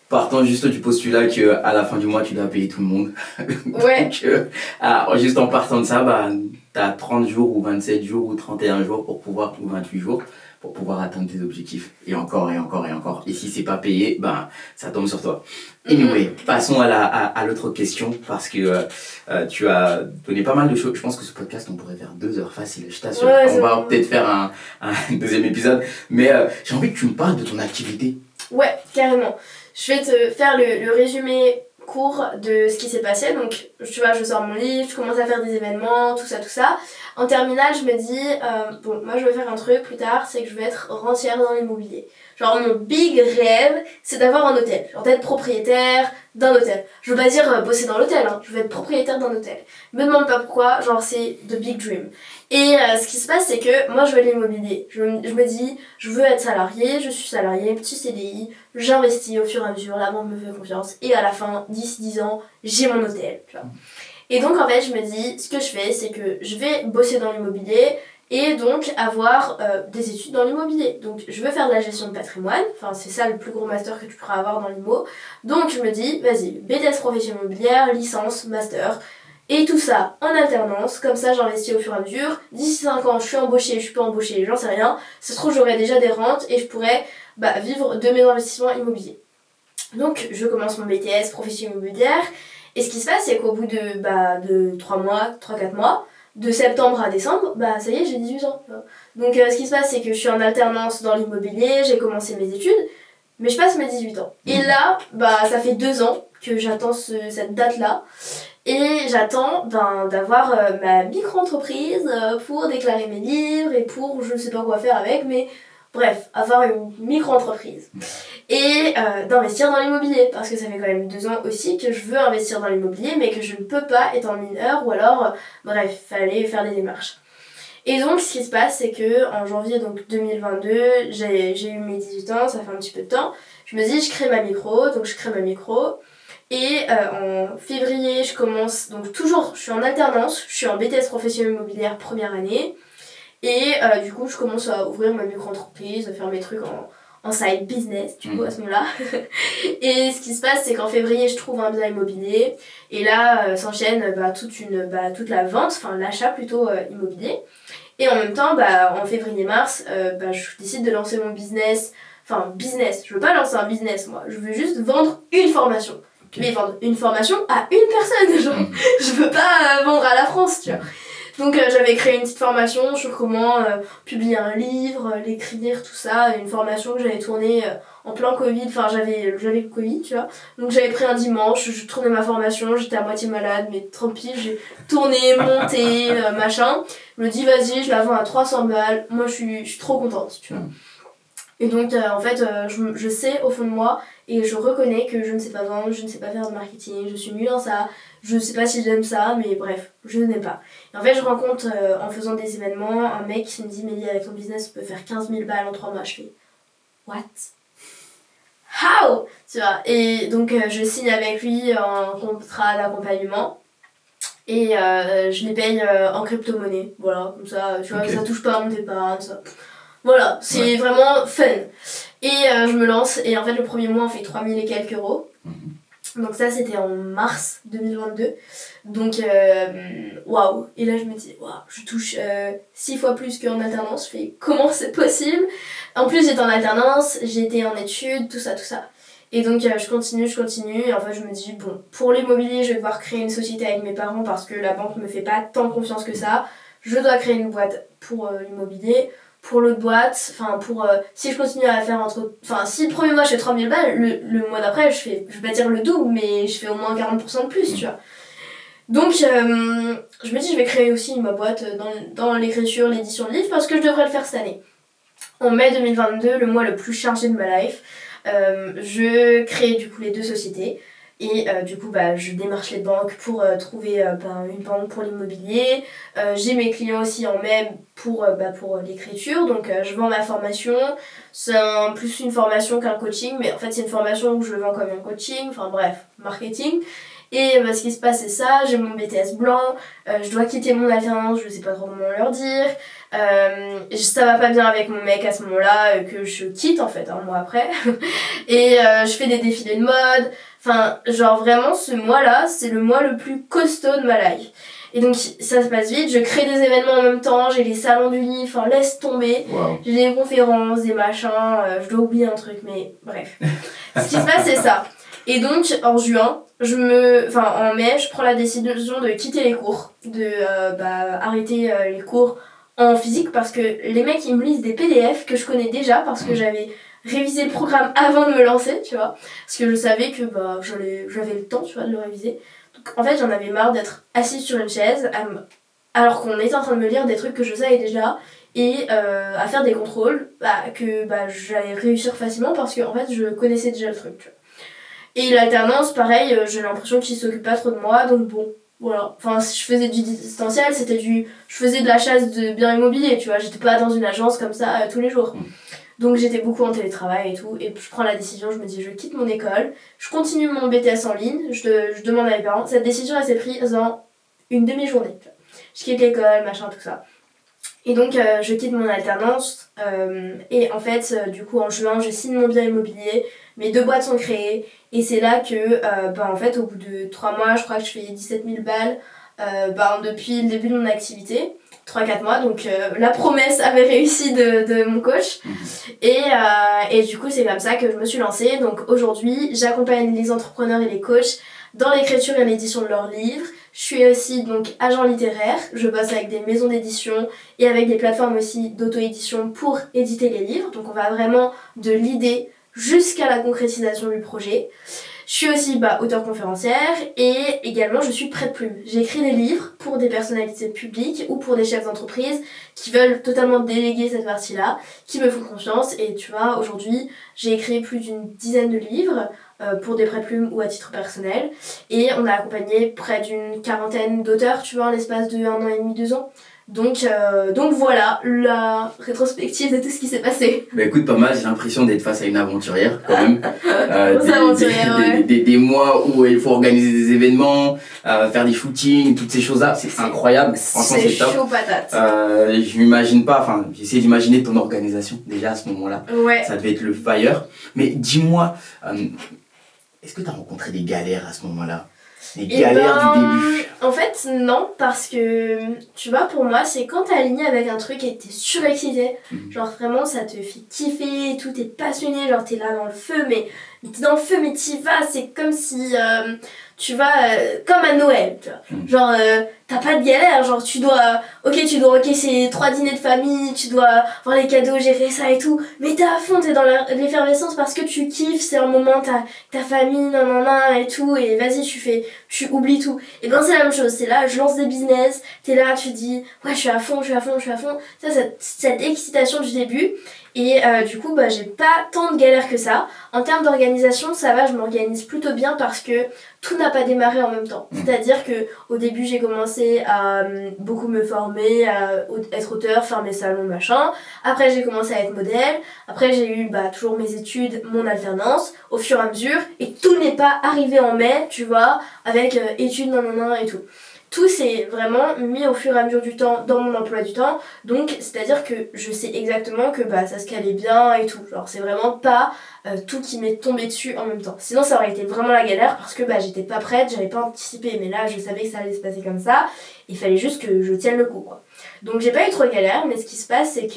partant juste du postulat qu'à la fin du mois, tu dois payer tout le monde. Ouais. Donc, juste en partant de ça, t'as 30 jours ou 27 jours ou 31 jours ou 28 jours pour pouvoir atteindre tes objectifs. Et encore et encore et encore. Et si c'est pas payé, ça tombe sur toi. Anyway, passons à l'autre question parce que tu as donné pas mal de choses. Je pense que ce podcast, on pourrait faire 2 heures facile, je t'assure. Ouais, on va peut-être faire un deuxième épisode. Mais j'ai envie que tu me parles de ton activité. Ouais, carrément. Je vais te faire le résumé court de ce qui s'est passé. Donc, tu vois, je sors mon livre, je commence à faire des événements, tout ça. En terminale, je me dis, moi je veux faire un truc plus tard, c'est que je veux être rentière dans l'immobilier. Genre, mon big rêve, c'est d'avoir un hôtel. Genre, d'être propriétaire d'un hôtel. Je veux pas dire bosser dans l'hôtel, hein. Je veux être propriétaire d'un hôtel. Me demande pas pourquoi, genre, c'est the big dream. Et ce qui se passe, c'est que moi, je veux l'immobilier. Je me dis, je veux être salarié, je suis salarié, petit CDI, j'investis au fur et à mesure, la banque me fait confiance, et à la fin, 10 ans, j'ai mon hôtel, tu vois. Et donc, en fait, je me dis, ce que je fais, c'est que je vais bosser dans l'immobilier, et donc avoir des études dans l'immobilier. Donc je veux faire de la gestion de patrimoine, enfin c'est ça le plus gros master que tu pourras avoir dans l'immo. Donc je me dis, vas-y, BTS profession immobilière, licence, master, et tout ça en alternance, comme ça j'investis au fur et à mesure. D'ici 5 ans, je suis embauchée, je suis pas embauchée, j'en sais rien. Ça se trouve, j'aurai déjà des rentes et je pourrais vivre de mes investissements immobiliers. Donc je commence mon BTS profession immobilière, et ce qui se passe, c'est qu'au bout de 3-4 mois, de septembre à décembre, ça y est, j'ai 18 ans. Donc ce qui se passe, c'est que je suis en alternance dans l'immobilier, j'ai commencé mes études, mais je passe mes 18 ans. Et là, ça fait 2 ans que j'attends cette date-là, et j'attends d'avoir ma micro-entreprise pour déclarer mes livres et pour je ne sais pas quoi faire avec, mais bref, avoir une micro-entreprise. Et d'investir dans l'immobilier, parce que ça fait quand même 2 ans aussi que je veux investir dans l'immobilier, mais que je ne peux pas être en mineur, ou alors, bref, fallait faire des démarches. Et donc, ce qui se passe, c'est que en janvier 2022, j'ai eu mes 18 ans, ça fait un petit peu de temps, je me dis, je crée ma micro, et en février, je commence, donc toujours, je suis en alternance, je suis en BTS profession immobilière première année, et du coup, je commence à ouvrir ma micro-entreprise, à faire mes trucs en side business, du coup, à ce moment-là. Et ce qui se passe, c'est qu'en février, je trouve un bien immobilier. Et là, s'enchaîne toute la vente, enfin l'achat plutôt immobilier. Et en même temps, en février-mars, je décide de lancer mon business. Enfin, business, je veux pas lancer un business, moi. Je veux juste vendre une formation. Okay. Mais vendre une formation à une personne, genre. Je veux pas vendre à la France, tu vois. Donc j'avais créé une petite formation sur comment publier un livre, l'écrire, tout ça, une formation que j'avais tournée en plein Covid, enfin j'avais le Covid, tu vois. Donc j'avais pris un dimanche, je tournais ma formation, j'étais à moitié malade, mais tant pis, j'ai tourné, monté, machin. Je me dis vas-y, je la vends à 300 balles, moi je suis trop contente, tu vois. Et donc en fait je sais au fond de moi et je reconnais que je ne sais pas vendre, je ne sais pas faire de marketing, je suis nulle dans ça, je ne sais pas si j'aime ça, mais bref, je n'aime pas. Et en fait je rencontre en faisant des événements un mec qui me dit Mélie, avec ton business tu peux faire 15 000 balles en 3 mois. Je fais what? How? Tu vois, et donc je signe avec lui un contrat d'accompagnement. Et je les paye en crypto-monnaie, voilà, comme ça, tu vois, okay. Ça touche pas à mon épargne, ça. Voilà, c'est vraiment fun. Et je me lance, et en fait le premier mois on fait 3000 et quelques euros. Donc ça c'était en mars 2022. Donc waouh. Et là je me dis waouh, je touche 6 fois plus qu'en alternance. Je fais comment c'est possible? En plus j'étais en alternance, j'étais en études, tout ça. Et donc je continue et en fait je me dis bon, pour l'immobilier je vais devoir créer une société avec mes parents parce que la banque me fait pas tant confiance que ça. Je dois créer une boîte pour l'immobilier. Pour l'autre boîte, enfin pour si je continue à faire si le premier mois je fais 3000 balles, le mois d'après je vais pas dire le double, mais je fais au moins 40% de plus, tu vois. Donc je me dis je vais créer aussi ma boîte dans l'écriture, l'édition de livres parce que je devrais le faire cette année. En mai 2022, le mois le plus chargé de ma life, je crée du coup les 2 sociétés. Et du coup je démarche les banques pour trouver une banque pour l'immobilier. J'ai mes clients aussi en mai pour l'écriture, donc je vends ma formation. C'est plus une formation qu'un coaching, mais en fait c'est une formation où je vends comme un coaching, enfin bref, marketing. Et ce qui se passe c'est ça, j'ai mon BTS blanc, je dois quitter mon alternance, je sais pas trop comment leur dire. Ça va pas bien avec mon mec à ce moment-là, que je quitte en fait un mois après. Et je fais des défilés de mode. Enfin, genre vraiment, ce mois-là, c'est le mois le plus costaud de ma life. Et donc, ça se passe vite, je crée des événements en même temps, j'ai les salons du livre, enfin, laisse tomber. Wow. J'ai des conférences, des machins, je dois oublier un truc, mais bref. Ce qui se passe, c'est ça. Et donc, en mai, je prends la décision de quitter les cours, de arrêter les cours en physique, parce que les mecs, ils me lisent des PDF que je connais déjà, parce que j'avais réviser le programme avant de me lancer, tu vois, parce que je savais que j'avais le temps, tu vois, de le réviser. Donc en fait j'en avais marre d'être assise sur une chaise alors qu'on était en train de me lire des trucs que je savais déjà et à faire des contrôles que j'allais réussir facilement parce que en fait je connaissais déjà le truc, tu vois. Et l'alternance pareil, j'ai l'impression qu'ils s'occupent pas trop de moi, donc bon voilà, enfin si je faisais du distanciel, je faisais de la chasse de biens immobiliers, tu vois, j'étais pas dans une agence comme ça tous les jours. Donc j'étais beaucoup en télétravail et tout, et je prends la décision, je me dis je quitte mon école, je continue mon BTS en ligne, je demande à mes parents, cette décision elle s'est prise en une demi-journée. Je quitte l'école, machin, tout ça. Et donc je quitte mon alternance, et en fait du coup en juin je signe mon bien immobilier, mes 2 boîtes sont créées, et c'est là que en fait au bout de 3 mois je crois que je fais 17 000 balles depuis le début de mon activité. 3-4 mois, donc la promesse avait réussi de mon coach. Et du coup c'est comme ça que je me suis lancée. Donc aujourd'hui j'accompagne les entrepreneurs et les coachs dans l'écriture et l'édition de leurs livres. Je suis aussi donc agent littéraire, je bosse avec des maisons d'édition et avec des plateformes aussi d'auto-édition pour éditer les livres. Donc on va vraiment de l'idée jusqu'à la concrétisation du projet. Je suis aussi auteure conférencière et également je suis prête-plume. J'écris des livres pour des personnalités publiques ou pour des chefs d'entreprise qui veulent totalement déléguer cette partie-là, qui me font confiance. Et tu vois, aujourd'hui, j'ai écrit plus d'une dizaine de livres pour des prête-plumes ou à titre personnel. Et on a accompagné près d'une quarantaine d'auteurs, tu vois, en l'espace de 1 an et demi, 2 ans. Donc voilà la rétrospective de tout ce qui s'est passé. Écoute, pas mal, j'ai l'impression d'être face à une aventurière quand même. Des mois où il faut organiser des événements, faire des shootings, toutes ces choses-là, c'est incroyable. Franchement, c'est top. C'est chaud patate. Je m'imagine pas, j'essaie d'imaginer ton organisation déjà à ce moment-là. Ouais. Ça devait être le fire. Mais dis-moi, est-ce que tu as rencontré des galères à ce moment-là? Les galères du début? En fait, non, parce que tu vois, pour moi, c'est quand t'es aligné avec un truc et t'es surexcité, genre vraiment ça te fait kiffer et tout, t'es passionné, genre t'es là dans le feu, mais t'y vas, c'est comme si tu vas comme à Noël, tu vois. Genre t'as pas de galère, genre tu dois encaisser 3 dîners de famille, tu dois voir les cadeaux, gérer ça et tout, mais t'es à fond, t'es dans l'effervescence parce que tu kiffes, c'est un moment, ta famille, nanana et tout, et vas-y tu oublies tout. Et ben c'est la même chose, c'est là, je lance des business, t'es là, tu dis ouais je suis à fond, ça cette excitation du début. Et du coup j'ai pas tant de galères que ça. En termes d'organisation ça va, je m'organise plutôt bien parce que tout n'a pas démarré en même temps. C'est-à-dire que au début j'ai commencé à beaucoup me former, à être auteur, faire mes salons machin. Après j'ai commencé à être modèle. Après j'ai eu toujours mes études, mon alternance au fur et à mesure. Et tout n'est pas arrivé en mai, tu vois, avec études nanana et tout. tout s'est vraiment mis au fur et à mesure du temps dans mon emploi du temps. Donc, c'est-à-dire que je sais exactement que ça se calait bien et tout. Genre, c'est vraiment pas tout qui m'est tombé dessus en même temps. Sinon, ça aurait été vraiment la galère parce que j'étais pas prête, j'avais pas anticipé. Mais là, je savais que ça allait se passer comme ça. Il fallait juste que je tienne le coup, quoi. Donc, j'ai pas eu trop de galère, mais ce qui se passe, c'est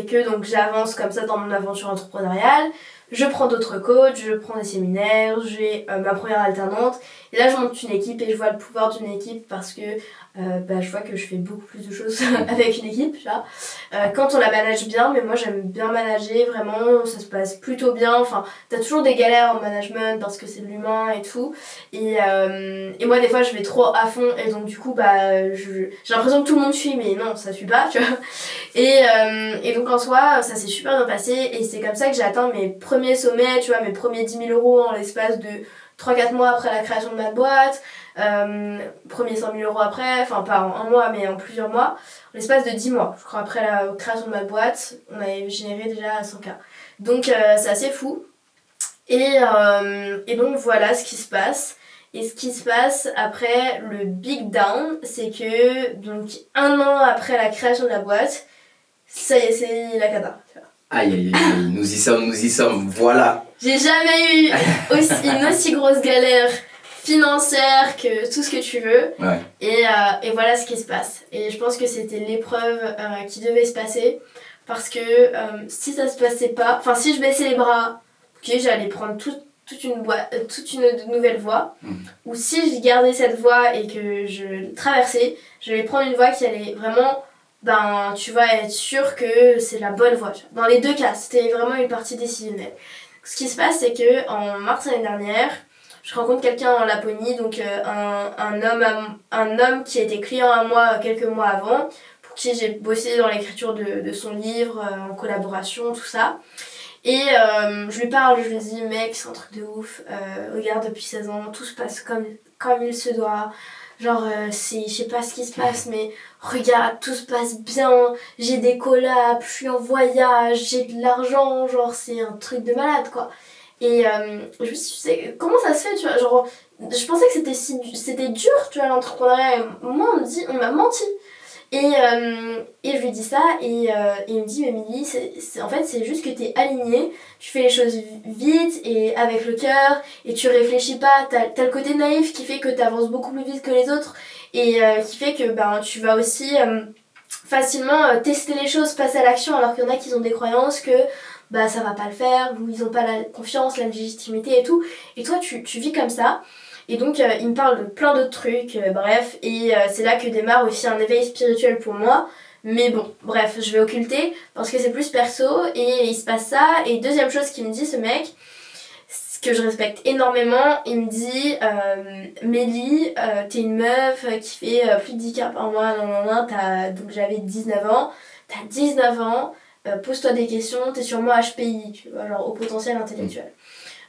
que donc j'avance comme ça dans mon aventure entrepreneuriale. Je prends d'autres coachs, je prends des séminaires, j'ai ma première alternante. Et là, je monte une équipe et je vois le pouvoir d'une équipe parce que je vois que je fais beaucoup plus de choses avec une équipe. Quand on la manage bien, mais moi j'aime bien manager, vraiment, ça se passe plutôt bien. Enfin, t'as toujours des galères en management parce que c'est de l'humain et tout. Et moi, des fois, je vais trop à fond et donc du coup, j'ai l'impression que tout le monde suit, mais non, ça suit pas, tu vois. Et donc en soi, ça s'est super bien passé et c'est comme ça que j'ai atteint mes premiers sommets, tu vois, mes premiers 10 000 € en l'espace de 3-4 mois après la création de ma boîte, premiers 100 000 € après, enfin pas en un mois mais en plusieurs mois, en l'espace de 10 mois, je crois, après la création de ma boîte, on avait généré déjà 100K. Donc c'est assez fou. Et donc voilà ce qui se passe. Et ce qui se passe après le big down, c'est que donc 1 an après la création de la boîte, ça y est, c'est la cata. Aïe aïe aïe, nous y sommes, voilà. J'ai jamais eu une aussi grosse galère financière que tout ce que tu veux. Ouais. Et voilà ce qui se passe. Et je pense que c'était l'épreuve qui devait se passer. Parce que si ça se passait pas, enfin si je baissais les bras, ok, j'allais prendre toute une nouvelle voie. Ou si je gardais cette voie et que je traversais, j'allais prendre une voie qui allait vraiment, tu vas être sûr que c'est la bonne voie. Dans les deux cas, c'était vraiment une partie décisionnelle. Ce qui se passe, c'est que en mars l'année dernière, je rencontre quelqu'un en Laponie, donc un homme qui a été client à moi quelques mois avant, pour qui j'ai bossé dans l'écriture de son livre, en collaboration, tout ça. Et je lui parle, je lui dis, mec, c'est un truc de ouf, regarde, depuis 16 ans, tout se passe comme il se doit. Genre, je sais pas ce qui se passe, mais regarde, tout se passe bien, j'ai des collabs, je suis en voyage, j'ai de l'argent, genre, c'est un truc de malade, quoi. Et je me suis dit, comment ça se fait, tu vois, genre, je pensais que c'était dur, tu vois, l'entrepreneuriat, et moi, on m'a menti. Et je lui dis ça, et il me dit, mais Milly, en fait, c'est juste que t'es alignée, tu fais les choses vite et avec le cœur, et tu réfléchis pas, t'as le côté naïf qui fait que t'avances beaucoup plus vite que les autres, et qui fait que tu vas aussi facilement tester les choses, passer à l'action, alors qu'il y en a qui ont des croyances que ça va pas le faire, ou ils ont pas la confiance, la légitimité et tout, et toi tu vis comme ça. Et donc il me parle de plein d'autres trucs, bref, et c'est là que démarre aussi un éveil spirituel pour moi. Mais bon, bref, je vais occulter parce que c'est plus perso et il se passe ça. Et deuxième chose qu'il me dit, ce mec, ce que je respecte énormément, il me dit Mélie, t'es une meuf qui fait plus de 10K par mois, donc j'avais 19 ans, t'as 19 ans, pose-toi des questions, t'es sûrement HPI, tu vois, genre au potentiel intellectuel.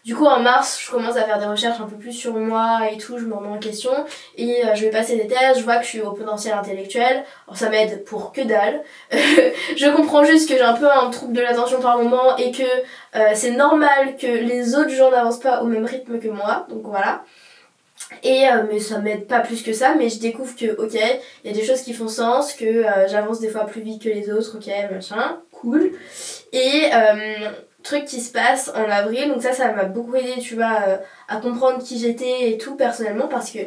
Du coup en mars je commence à faire des recherches un peu plus sur moi et tout, je me remets en question et je vais passer des tests, je vois que je suis au potentiel intellectuel, alors ça m'aide pour que dalle. Je comprends juste que j'ai un peu un trouble de l'attention par moment et que c'est normal que les autres gens n'avancent pas au même rythme que moi, donc voilà. Et mais ça m'aide pas plus que ça, mais je découvre que ok, il y a des choses qui font sens, que j'avance des fois plus vite que les autres, ok, machin, cool. Et truc qui se passe en avril, donc ça m'a beaucoup aidé, tu vois, à comprendre qui j'étais et tout personnellement, parce que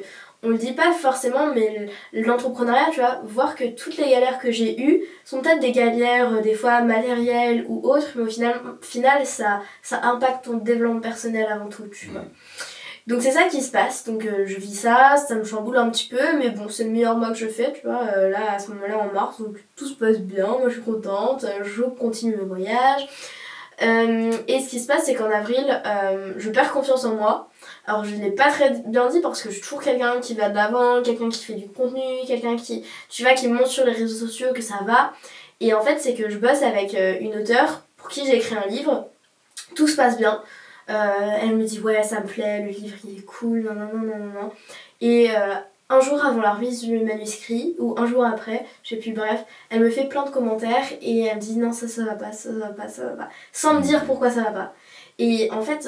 on le dit pas forcément, mais l'entrepreneuriat, tu vois, voir que toutes les galères que j'ai eues sont peut-être des galères des fois matérielles ou autres, mais au final ça impacte ton développement personnel avant tout, tu vois. Donc c'est ça qui se passe, donc je vis ça me chamboule un petit peu, mais bon, c'est le meilleur mois que je fais, tu vois, là à ce moment-là en mars, donc tout se passe bien, moi je suis contente, je continue le voyage. Et ce qui se passe, c'est qu'en avril, je perds confiance en moi. Alors je l'ai pas très bien dit parce que je suis toujours quelqu'un qui va de l'avant, quelqu'un qui fait du contenu, quelqu'un qui montre sur les réseaux sociaux que ça va. Et en fait, c'est que je bosse avec une auteure pour qui j'ai écrit un livre, tout se passe bien. Elle me dit ouais ça me plaît, le livre il est cool, non. Et un jour avant la remise du manuscrit, ou un jour après, je sais plus, bref, elle me fait plein de commentaires et elle me dit non, ça va pas, ça va pas, ça va pas, sans me dire pourquoi ça va pas. Et en fait,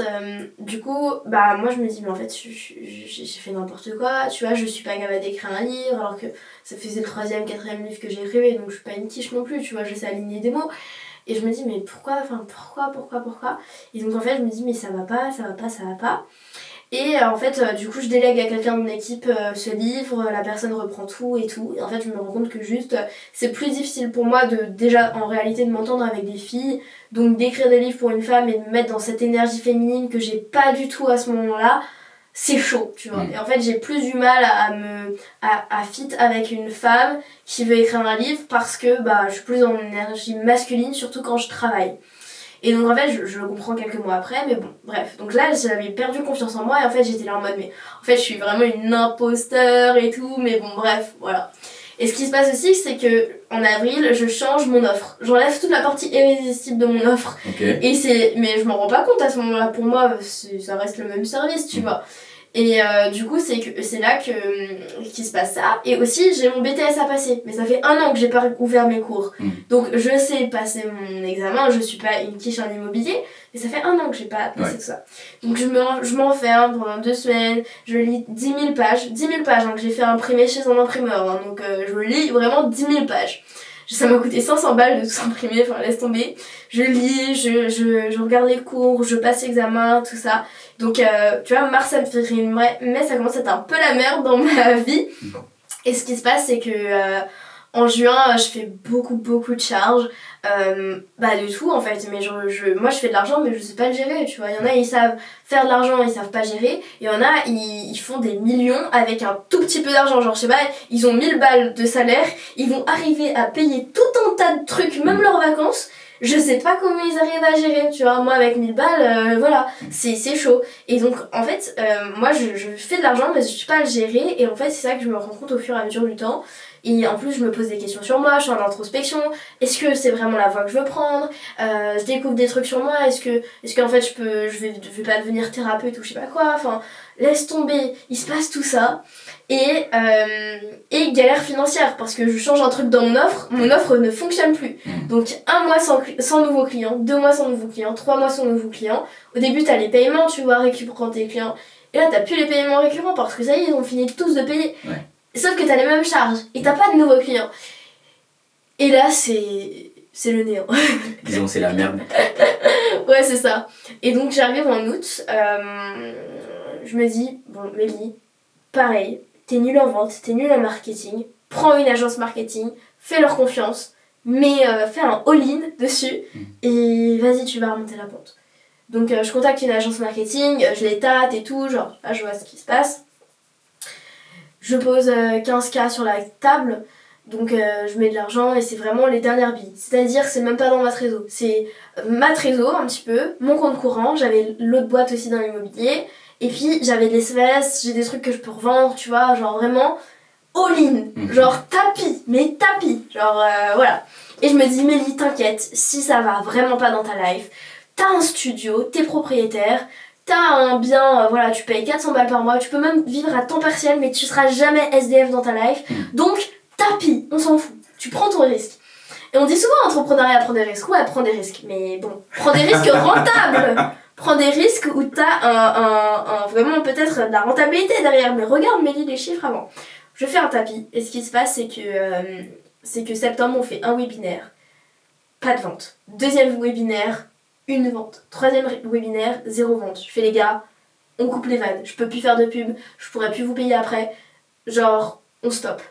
du coup, bah moi je me dis, mais en fait, j'ai fait n'importe quoi, tu vois, je suis pas capable d'écrire un livre, alors que ça faisait le 3e, 4e livre que j'écrivais, donc je suis pas une quiche non plus, tu vois, je sais aligner des mots. Et je me dis, mais pourquoi. Et donc en fait, je me dis, mais ça va pas. Et en fait, du coup, je délègue à quelqu'un de mon équipe ce livre, la personne reprend tout et tout. Et en fait, je me rends compte que juste, c'est plus difficile pour moi de, déjà, en réalité, de m'entendre avec des filles. Donc d'écrire des livres pour une femme et de me mettre dans cette énergie féminine que j'ai pas du tout à ce moment-là, c'est chaud, tu vois. Et en fait, j'ai plus du mal à fit avec une femme qui veut écrire un livre parce que bah, je suis plus dans mon énergie masculine, surtout quand je travaille. Et donc en fait, je le comprends quelques mois après, mais bon, bref. Donc là, j'avais perdu confiance en moi et en fait, j'étais là en mode, mais en fait, je suis vraiment une imposteur et tout, mais bon, bref, voilà. Et ce qui se passe aussi, c'est que en avril, je change mon offre. J'enlève toute la partie irrésistible de mon offre. Okay. Mais je m'en rends pas compte à ce moment-là. Pour moi, ça reste le même service, tu vois. Et du coup, c'est là qu'il se passe ça. Et aussi, j'ai mon BTS à passer. Mais ça fait 1 an que j'ai pas ouvert mes cours. Donc, je sais passer mon examen. Je suis pas une quiche en immobilier. Mais ça fait 1 an que j'ai pas passé tout ça. Donc, je m'enferme pendant 2 semaines. Je lis 10 000 pages. 10 000 pages que j'ai fait imprimer chez un imprimeur. Hein. Donc, je lis vraiment 10 000 pages. Ça m'a coûté 500 balles de tout imprimer, enfin laisse tomber. Je lis, je regarde les cours, je passe l'examen, tout ça. Donc tu vois, mars, avril, mai, ça commence à être un peu la merde dans ma vie. Et ce qui se passe, c'est que en juin, je fais beaucoup de charges. De tout en fait. Mais moi, je fais de l'argent, mais je sais pas le gérer, tu vois. Il y en a, ils savent faire de l'argent, ils savent pas gérer. Et il y en a, ils font des millions avec un tout petit peu d'argent. Genre, je sais pas, ils ont 1000 balles de salaire, ils vont arriver à payer tout un tas de trucs, même leurs vacances. Je sais pas comment ils arrivent à gérer, tu vois. Moi, avec 1000 balles, voilà, c'est chaud. Et donc, en fait, moi, je fais de l'argent, mais je sais pas le gérer. Et en fait, c'est ça que je me rends compte au fur et à mesure du temps. Et en plus, je me pose des questions sur moi, je suis en introspection. Est-ce que c'est vraiment la voie que je veux prendre ? Je découvre des trucs sur moi. Est-ce que en fait, je vais pas devenir thérapeute ou je sais pas quoi ? Enfin, laisse tomber. Il se passe tout ça. Et galère financière, parce que je change un truc dans mon offre ne fonctionne plus. Donc 1 mois sans nouveaux clients, 2 mois sans nouveaux clients, 3 mois sans nouveaux clients. Au début, t'as les paiements, tu vois, récupérant tes clients. Et là, t'as plus les paiements récurrents parce que ça y est, ils ont fini tous de payer. Ouais. Sauf que t'as les mêmes charges et t'as pas de nouveaux clients. Et là, c'est le néant. Disons, c'est la merde. Ouais, c'est ça. Et donc, j'arrive en août. Je me dis, bon, Mélie, pareil, t'es nulle en vente, t'es nulle en marketing. Prends une agence marketing, fais leur confiance, mais fais un all-in dessus et vas-y, tu vas remonter la pente. Donc, je contacte une agence marketing, je les tâte et tout, genre, là, je vois ce qui se passe. Je pose 15K sur la table, donc je mets de l'argent et c'est vraiment les dernières billes. C'est-à-dire que c'est même pas dans ma trésor. C'est ma trésor un petit peu, mon compte courant, j'avais l'autre boîte aussi dans l'immobilier, et puis j'avais des espèces, j'ai des trucs que je peux revendre, tu vois, genre vraiment all-in, genre tapis, genre voilà. Et je me dis, Mélie, t'inquiète, si ça va vraiment pas dans ta life, t'as un studio, t'es propriétaire, t'as un bien, voilà, tu payes 400 balles par mois, tu peux même vivre à temps partiel, mais tu seras jamais SDF dans ta life. Donc, tapis, on s'en fout. Tu prends ton risque. Et on dit souvent entrepreneuriat, prends des risques. Ouais, prends des risques. Mais bon, prends des risques rentables. Prends des risques où t'as vraiment peut-être de la rentabilité derrière. Mais regarde, Mélie, les chiffres avant. Je fais un tapis. Et ce qui se passe, c'est que septembre, on fait un webinaire. Pas de vente. 2e webinaire, 1 vente. 3e webinaire, 0 vente. Je fais les gars, on coupe les vannes. Je peux plus faire de pub, je pourrais plus vous payer après. Genre, on stoppe.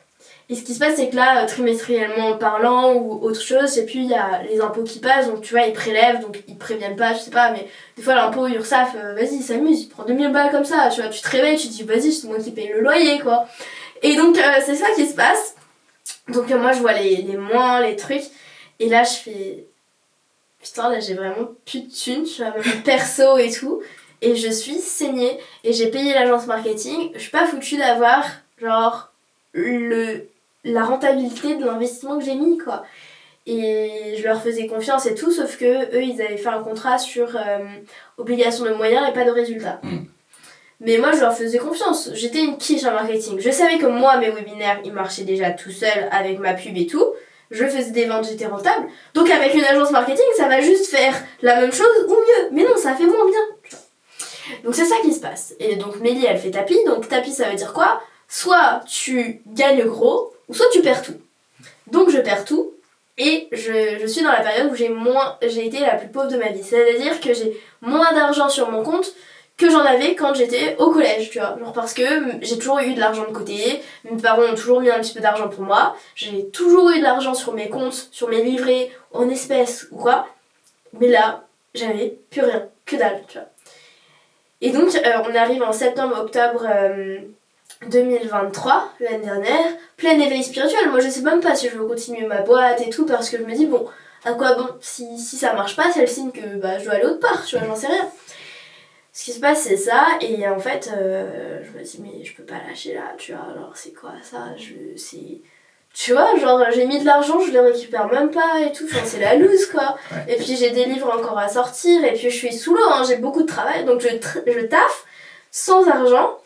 Et ce qui se passe, c'est que là, trimestriellement parlant ou autre chose, et puis il y a les impôts qui passent, donc tu vois, ils prélèvent, donc ils préviennent pas, je sais pas, mais des fois l'impôt URSSAF, vas-y, il s'amuse, il prend 2000 balles comme ça, tu vois, tu te réveilles, tu te dis, vas-y, c'est moi qui paye le loyer, quoi. Et donc, c'est ça qui se passe. Donc, moi, je vois les mois, les trucs, et là, je fais... Putain, là j'ai vraiment plus de thunes, je suis à même perso et tout, et je suis saignée, et j'ai payé l'agence marketing, je suis pas foutue d'avoir genre la rentabilité de l'investissement que j'ai mis, quoi. Et je leur faisais confiance et tout, sauf que eux ils avaient fait un contrat sur obligation de moyens et pas de résultats. Mais moi, je leur faisais confiance. J'étais une quiche en marketing. Je savais que moi, mes webinaires, ils marchaient déjà tout seuls avec ma pub et tout. Je faisais des ventes, j'étais rentable. Donc avec une agence marketing, ça va juste faire la même chose ou mieux. Mais non, ça fait moins bien. Donc c'est ça qui se passe. Et donc Mélie, elle fait tapis. Donc tapis, ça veut dire quoi? Soit tu gagnes gros, ou soit tu perds tout. Donc je perds tout. Et je suis dans la période où j'ai été la plus pauvre de ma vie. C'est-à-dire que j'ai moins d'argent sur mon compte que j'en avais quand j'étais au collège, tu vois. Genre parce que j'ai toujours eu de l'argent de côté, mes parents ont toujours mis un petit peu d'argent pour moi, j'ai toujours eu de l'argent sur mes comptes, sur mes livrets, en espèces ou quoi. Mais là, j'avais plus rien, que dalle, tu vois. Et donc, on arrive en septembre-octobre 2023, l'année dernière, plein éveil spirituel. Moi, je sais même pas si je veux continuer ma boîte et tout, parce que je me dis, bon, à quoi bon, si ça marche pas, c'est le signe que je dois aller autre part, tu vois, j'en sais rien. Ce qui se passe, c'est ça, et en fait, je me dis, mais je peux pas lâcher là, tu vois, alors c'est quoi ça, tu vois, genre, j'ai mis de l'argent, je les récupère même pas et tout, enfin, c'est la loose, quoi. Ouais. Et puis, j'ai des livres encore à sortir, et puis je suis sous l'eau, hein, j'ai beaucoup de travail, donc je taffe, sans argent,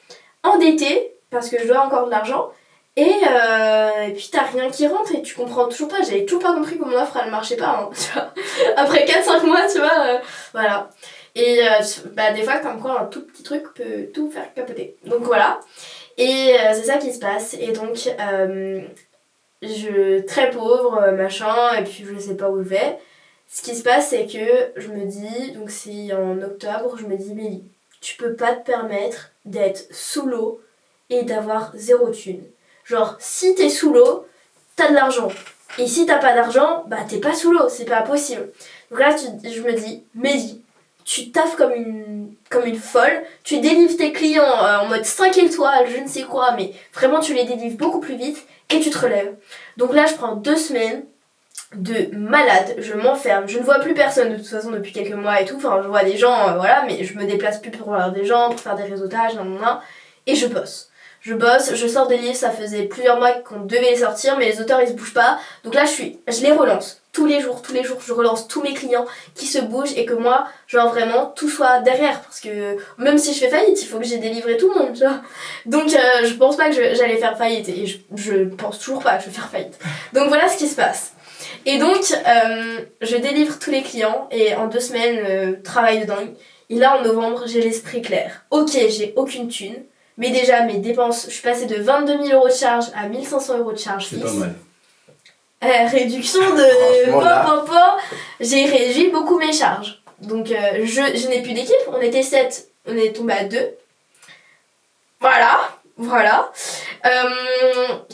endettée, parce que je dois encore de l'argent, et puis t'as rien qui rentre, et tu comprends toujours pas, j'avais toujours pas compris comment l'offre, elle marchait pas, hein, tu vois. Après 4-5 mois, tu vois, voilà. Et des fois, comme quoi, un tout petit truc peut tout faire capoter. Donc voilà. Et c'est ça qui se passe. Et donc, très pauvre, machin, et puis je sais pas où je vais. Ce qui se passe, c'est que je me dis, donc c'est en octobre, je me dis, Mélie, tu peux pas te permettre d'être sous l'eau et d'avoir 0 thune. Genre, si t'es sous l'eau, t'as de l'argent. Et si t'as pas d'argent, t'es pas sous l'eau, c'est pas possible. Donc là, je me dis, Mélie, tu taffes comme une folle, tu délivres tes clients en mode 5 étoiles, je ne sais quoi, mais vraiment tu les délivres beaucoup plus vite et tu te relèves. Donc là je prends 2 semaines de malade, je m'enferme, je ne vois plus personne de toute façon depuis quelques mois et tout, enfin je vois des gens, voilà, mais je me déplace plus pour voir des gens, pour faire des réseautages, et je bosse. Je sors des livres, ça faisait plusieurs mois qu'on devait les sortir, mais les auteurs ils se bougent pas, donc là je les relance. Tous les jours, je relance tous mes clients qui se bougent et que moi, genre vraiment, tout soit derrière. Parce que même si je fais faillite, il faut que j'ai délivré tout le monde, tu vois. Donc je pense pas que j'allais faire faillite et je pense toujours pas que je vais faire faillite. Donc voilà ce qui se passe. Et donc, je délivre tous les clients et en 2 semaines, travail de dingue. Et là, en novembre, j'ai l'esprit clair. Ok, j'ai aucune thune, mais déjà, mes dépenses, je suis passée de 22 000 € de charge à 1 500 € de charge fixe. C'est pas mal. Réduction de j'ai réduit beaucoup mes charges. Donc je n'ai plus d'équipe, on était 7, on est tombé à 2. Voilà.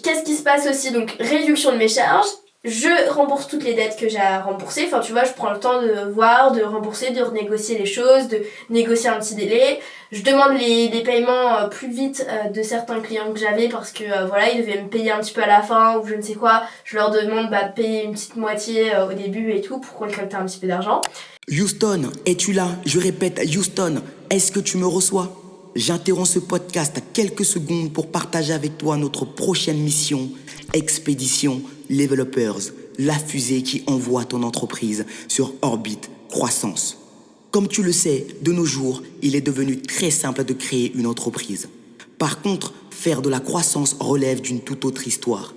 Qu'est-ce qui se passe aussi? Donc réduction de mes charges, je rembourse toutes les dettes que j'ai à rembourser. Enfin tu vois, je prends le temps de voir, de rembourser, de renégocier les choses, de négocier un petit délai. Je demande les paiements plus vite de certains clients que j'avais parce que ils devaient me payer un petit peu à la fin ou je ne sais quoi. Je leur demande de payer une petite moitié au début et tout pour récolter un petit peu d'argent. Houston, es-tu là? Je répète, Houston, est-ce que tu me reçois? J'interromps ce podcast à quelques secondes pour partager avec toi notre prochaine mission, Expédition Levelopers, la fusée qui envoie ton entreprise sur orbite croissance. Comme tu le sais, de nos jours, il est devenu très simple de créer une entreprise. Par contre, faire de la croissance relève d'une toute autre histoire.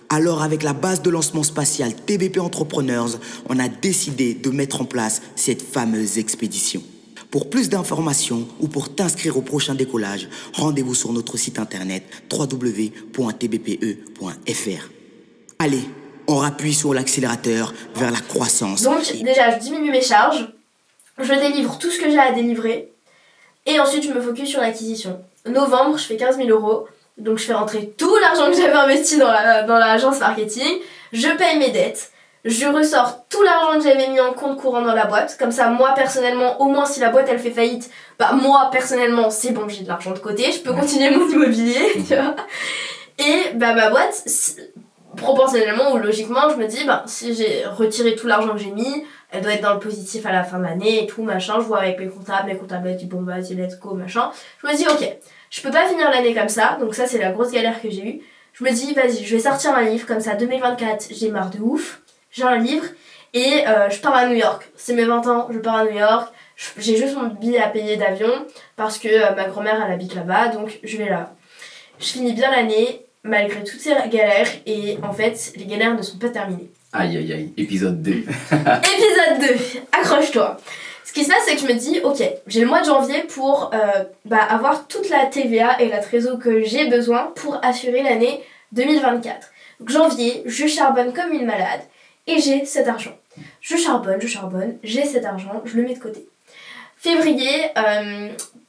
Alors, avec la base de lancement spatial TBP Entrepreneurs, on a décidé de mettre en place cette fameuse expédition. Pour plus d'informations ou pour t'inscrire au prochain décollage, rendez-vous sur notre site internet www.tbpe.fr. Allez, on rappuie sur l'accélérateur vers la croissance. Donc, déjà, je diminue mes charges. Je délivre tout ce que j'ai à délivrer et ensuite je me focus sur l'acquisition. Novembre, je fais 15 000 €, donc je fais rentrer tout l'argent que j'avais investi dans l'agence marketing, je paye mes dettes, je ressors tout l'argent que j'avais mis en compte courant dans la boîte, comme ça moi personnellement, au moins si la boîte elle fait faillite, moi personnellement c'est bon, j'ai de l'argent de côté, je peux continuer mon immobilier, tu vois. Et ma boîte, proportionnellement ou logiquement, je me dis si j'ai retiré tout l'argent que j'ai mis, elle doit être dans le positif à la fin de l'année et tout, machin. Je vois avec mes comptables disent bon vas-y let's go, machin. Je me dis ok, je peux pas finir l'année comme ça, donc ça c'est la grosse galère que j'ai eue. Je me dis vas-y, je vais sortir un livre, comme ça 2024 j'ai marre de ouf, j'ai un livre et je pars à New York. C'est mes 20 ans, je pars à New York, j'ai juste mon billet à payer d'avion parce que ma grand-mère elle habite là-bas, donc je vais là. Je finis bien l'année malgré toutes ces galères et en fait les galères ne sont pas terminées. Aïe aïe aïe, épisode 2. Épisode 2, accroche-toi. Ce qui se passe c'est que je me dis ok, j'ai le mois de janvier pour avoir toute la TVA et la trésor que j'ai besoin pour assurer l'année 2024. Donc janvier, je charbonne comme une malade et j'ai cet argent. Je charbonne, j'ai cet argent, je le mets de côté. Février,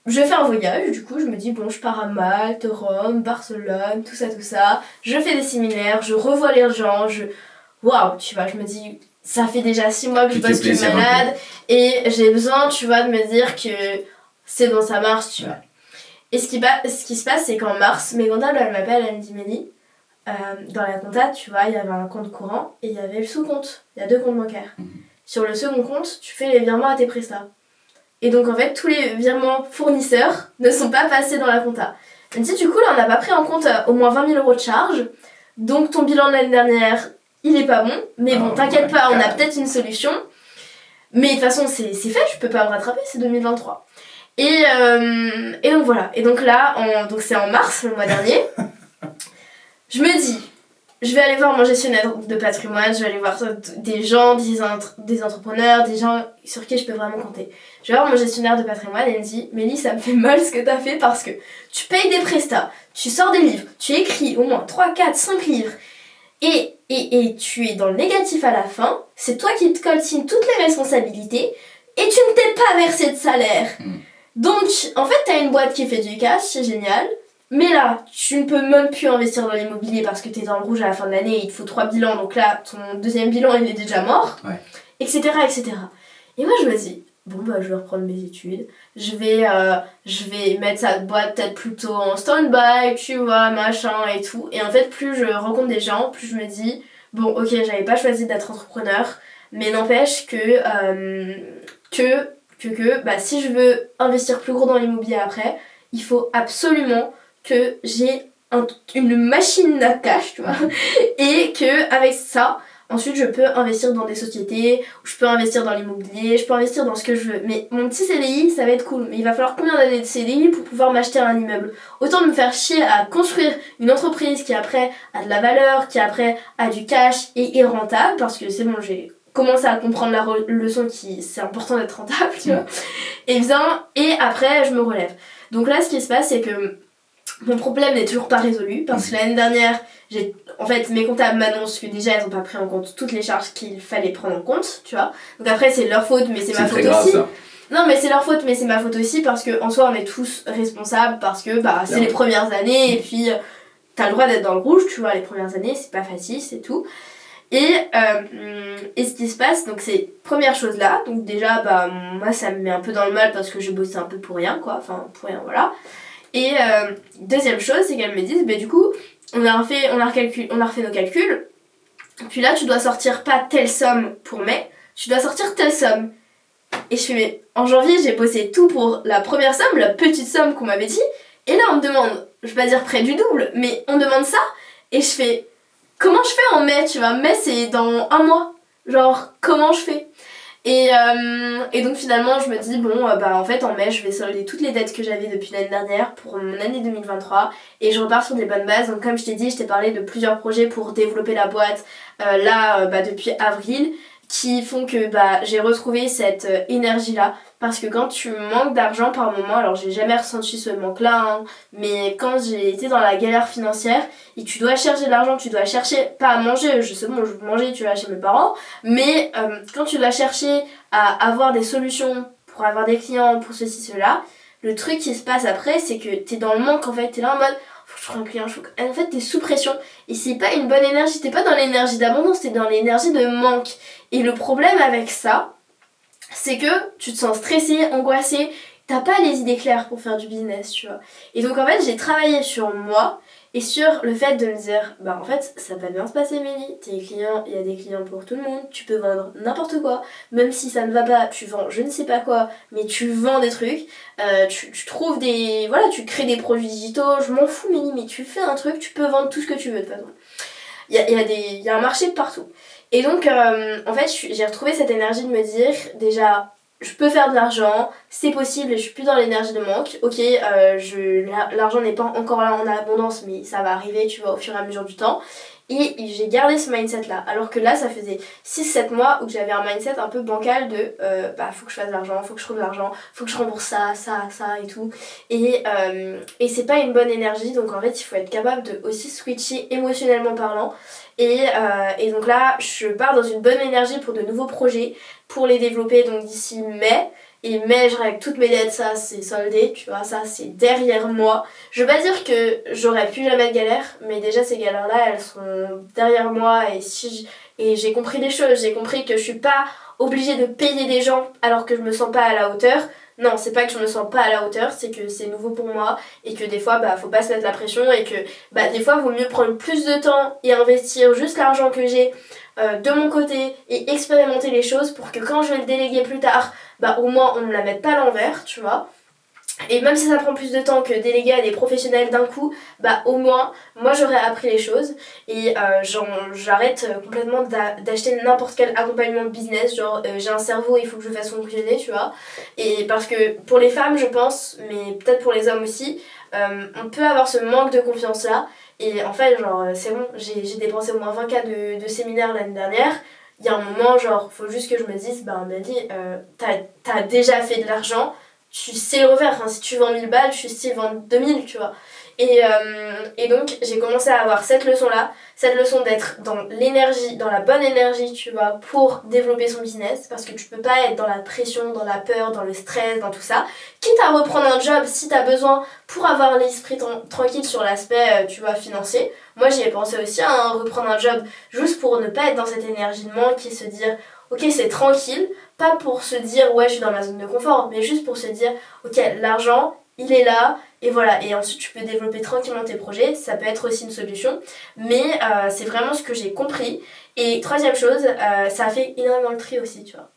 je fais un voyage, du coup je me dis bon je pars à Malte, Rome, Barcelone, tout ça. Je fais des séminaires, je revois les gens, waouh, tu vois, je me dis ça fait déjà 6 mois que je bosse comme malade et j'ai besoin, tu vois, de me dire que c'est bon, ça marche, tu vois. Et ce qui se passe c'est qu'en mars, mes comptables elle m'appelle, elle me dit Mélie, dans la compta, tu vois, il y avait un compte courant et il y avait le sous-compte. Il y a 2 comptes bancaires. Sur le second compte, tu fais les virements à tes prestats. Et donc en fait, tous les virements fournisseurs ne sont pas passés dans la compta. Elle me dit, du coup, là, on n'a pas pris en compte au moins 20 000 € de charges. Donc ton bilan de l'année dernière, il est pas bon. Mais bon, t'inquiète pas, on a peut-être une solution. Mais de toute façon, c'est fait, je peux pas me rattraper, c'est 2023. Et donc voilà. Et donc là, donc c'est en mars, le mois dernier. Je me dis, je vais aller voir mon gestionnaire de patrimoine, je vais aller voir des gens, des entrepreneurs, des gens sur qui je peux vraiment compter. Je vais voir mon gestionnaire de patrimoine et il me dit « Mélie, ça me fait mal ce que t'as fait parce que tu payes des prestats, tu sors des livres, tu écris au moins 3, 4, 5 livres et tu es dans le négatif à la fin, c'est toi qui te coltines toutes les responsabilités et tu ne t'es pas versé de salaire. Donc, en fait, t'as une boîte qui fait du cash, c'est génial. Mais là, tu ne peux même plus investir dans l'immobilier parce que t'es dans le rouge à la fin de l'année, il te faut 3 bilans, donc là, ton deuxième bilan, il est déjà mort, etc., etc. Et moi, je me dis, bon, bah, je vais reprendre mes études, je vais mettre cette boîte peut-être plutôt en stand-by, tu vois, machin et tout. Et en fait, plus je rencontre des gens, plus je me dis, bon, ok, j'avais pas choisi d'être entrepreneur, mais n'empêche que bah, si je veux investir plus gros dans l'immobilier après, il faut absolument que j'ai une machine à cash, tu vois, et que avec ça, ensuite je peux investir dans des sociétés, je peux investir dans l'immobilier, je peux investir dans ce que je veux. Mais mon petit CDI, ça va être cool, mais il va falloir combien d'années de CDI pour pouvoir m'acheter un immeuble? Autant me faire chier à construire une entreprise qui après a de la valeur, qui après a du cash et est rentable, parce que c'est bon, j'ai commencé à comprendre la leçon qui c'est important d'être rentable, tu vois, et après je me relève. Donc là, ce qui se passe, c'est que mon problème n'est toujours pas résolu parce que l'année dernière, en fait, mes comptables m'annoncent que déjà, elles n'ont pas pris en compte toutes les charges qu'il fallait prendre en compte, tu vois. Donc après, c'est leur faute, mais c'est ma faute aussi. Ça. Non, mais c'est leur faute, mais c'est ma faute aussi parce qu'en soi, on est tous responsables parce que bah, c'est les premières années et puis t'as le droit d'être dans le rouge, tu vois, les premières années, c'est pas facile, c'est tout. Et ce qui se passe, donc c'est première chose là, donc déjà, bah, moi, ça me met un peu dans le mal parce que je bossais un peu pour rien, quoi, enfin, pour rien, voilà. Et deuxième chose, c'est qu'elles me disent, bah du coup, on a refait nos calculs, puis là tu dois sortir pas telle somme pour mai, tu dois sortir telle somme. Et je fais, mais en janvier j'ai bossé tout pour la première somme, la petite somme qu'on m'avait dit, et là on me demande, je vais pas dire près du double, mais on demande ça, et je fais, comment je fais en mai, tu vois, mai c'est dans 1 mois, genre comment je fais? Et donc finalement je me dis bon bah en fait en mai je vais solder toutes les dettes que j'avais depuis l'année dernière pour mon année 2023 et je repars sur des bonnes bases. Donc comme je t'ai dit, je t'ai parlé de plusieurs projets pour développer la boîte depuis avril qui font que bah j'ai retrouvé cette énergie là parce que quand tu manques d'argent par moment, alors j'ai jamais ressenti ce manque là mais quand j'ai été dans la galère financière et que tu dois chercher de l'argent, tu dois chercher pas à manger, je sais bon je veux manger, tu vas chez mes parents, mais quand tu dois chercher à avoir des solutions pour avoir des clients, pour ceci, cela, le truc qui se passe après c'est que t'es dans le manque en fait, t'es là en mode faut que je trouve un client, en fait t'es sous pression et c'est pas une bonne énergie, t'es pas dans l'énergie d'abondance, t'es dans l'énergie de manque. Et le problème avec ça, c'est que tu te sens stressé, angoissé, t'as pas les idées claires pour faire du business, tu vois. Et donc en fait j'ai travaillé sur moi et sur le fait de me dire bah en fait ça va bien se passer Mélie, tes clients, il y a des clients pour tout le monde, tu peux vendre n'importe quoi, même si ça ne va pas, tu vends je ne sais pas quoi, mais tu vends des trucs, tu trouves des, voilà, tu crées des produits digitaux, je m'en fous Mélie, mais tu fais un truc, tu peux vendre tout ce que tu veux de toute façon. Il y a un marché de partout. Et donc en fait j'ai retrouvé cette énergie de me dire déjà je peux faire de l'argent, c'est possible et je suis plus dans l'énergie de manque. Ok, l'argent n'est pas encore là en abondance, mais ça va arriver, tu vois, au fur et à mesure du temps. Et j'ai gardé ce mindset-là. Alors que là, ça faisait 6-7 mois où j'avais un mindset un peu bancal de faut que je fasse de l'argent, faut que je trouve de l'argent, faut que je rembourse ça et tout. Et c'est pas une bonne énergie, donc en fait, il faut être capable de aussi switcher émotionnellement parlant. Et donc là, je pars dans une bonne énergie pour de nouveaux projets, pour les développer donc d'ici mai. Et mai, je règle toutes mes dettes, ça c'est soldé, tu vois, ça c'est derrière moi. Je veux pas dire que j'aurais plus jamais de galères, mais déjà ces galères-là, elles sont derrière moi et j'ai compris des choses. J'ai compris que je suis pas obligée de payer des gens alors que je me sens pas à la hauteur. Non, c'est pas que je me sens pas à la hauteur, c'est que c'est nouveau pour moi et que des fois, faut pas se mettre la pression et que des fois, vaut mieux prendre plus de temps et investir juste l'argent que j'ai de mon côté et expérimenter les choses pour que quand je vais le déléguer plus tard, au moins on me la mette pas à l'envers, tu vois. Et même si ça prend plus de temps que déléguer à des professionnels d'un coup, au moins, moi j'aurais appris les choses et j'arrête complètement d'acheter n'importe quel accompagnement de business, genre j'ai un cerveau, il faut que je fasse fonctionner, tu vois. Et parce que pour les femmes, je pense, mais peut-être pour les hommes aussi, on peut avoir ce manque de confiance là. Et en fait, c'est bon, j'ai dépensé au moins 20K de séminaires l'année dernière. Il y a un moment, faut juste que je me dise, Amélie, t'as déjà fait de l'argent, tu sais le refaire. Enfin, si tu vends 1000 balles, tu sais vendre 2000, tu vois. Et donc, j'ai commencé à avoir cette leçon-là, cette leçon d'être dans l'énergie, dans la bonne énergie, tu vois, pour développer son business, parce que tu peux pas être dans la pression, dans la peur, dans le stress, dans tout ça. Quitte à reprendre un job si t'as besoin pour avoir l'esprit tranquille sur l'aspect, tu vois, financier. Moi, j'y ai pensé aussi à reprendre un job juste pour ne pas être dans cette énergie de manque et se dire, ok, c'est tranquille, pas pour se dire, ouais, je suis dans ma zone de confort, mais juste pour se dire, ok, l'argent, il est là, et voilà, et ensuite tu peux développer tranquillement tes projets, ça peut être aussi une solution, mais c'est vraiment ce que j'ai compris. Et troisième chose, ça a fait énormément le tri aussi, tu vois.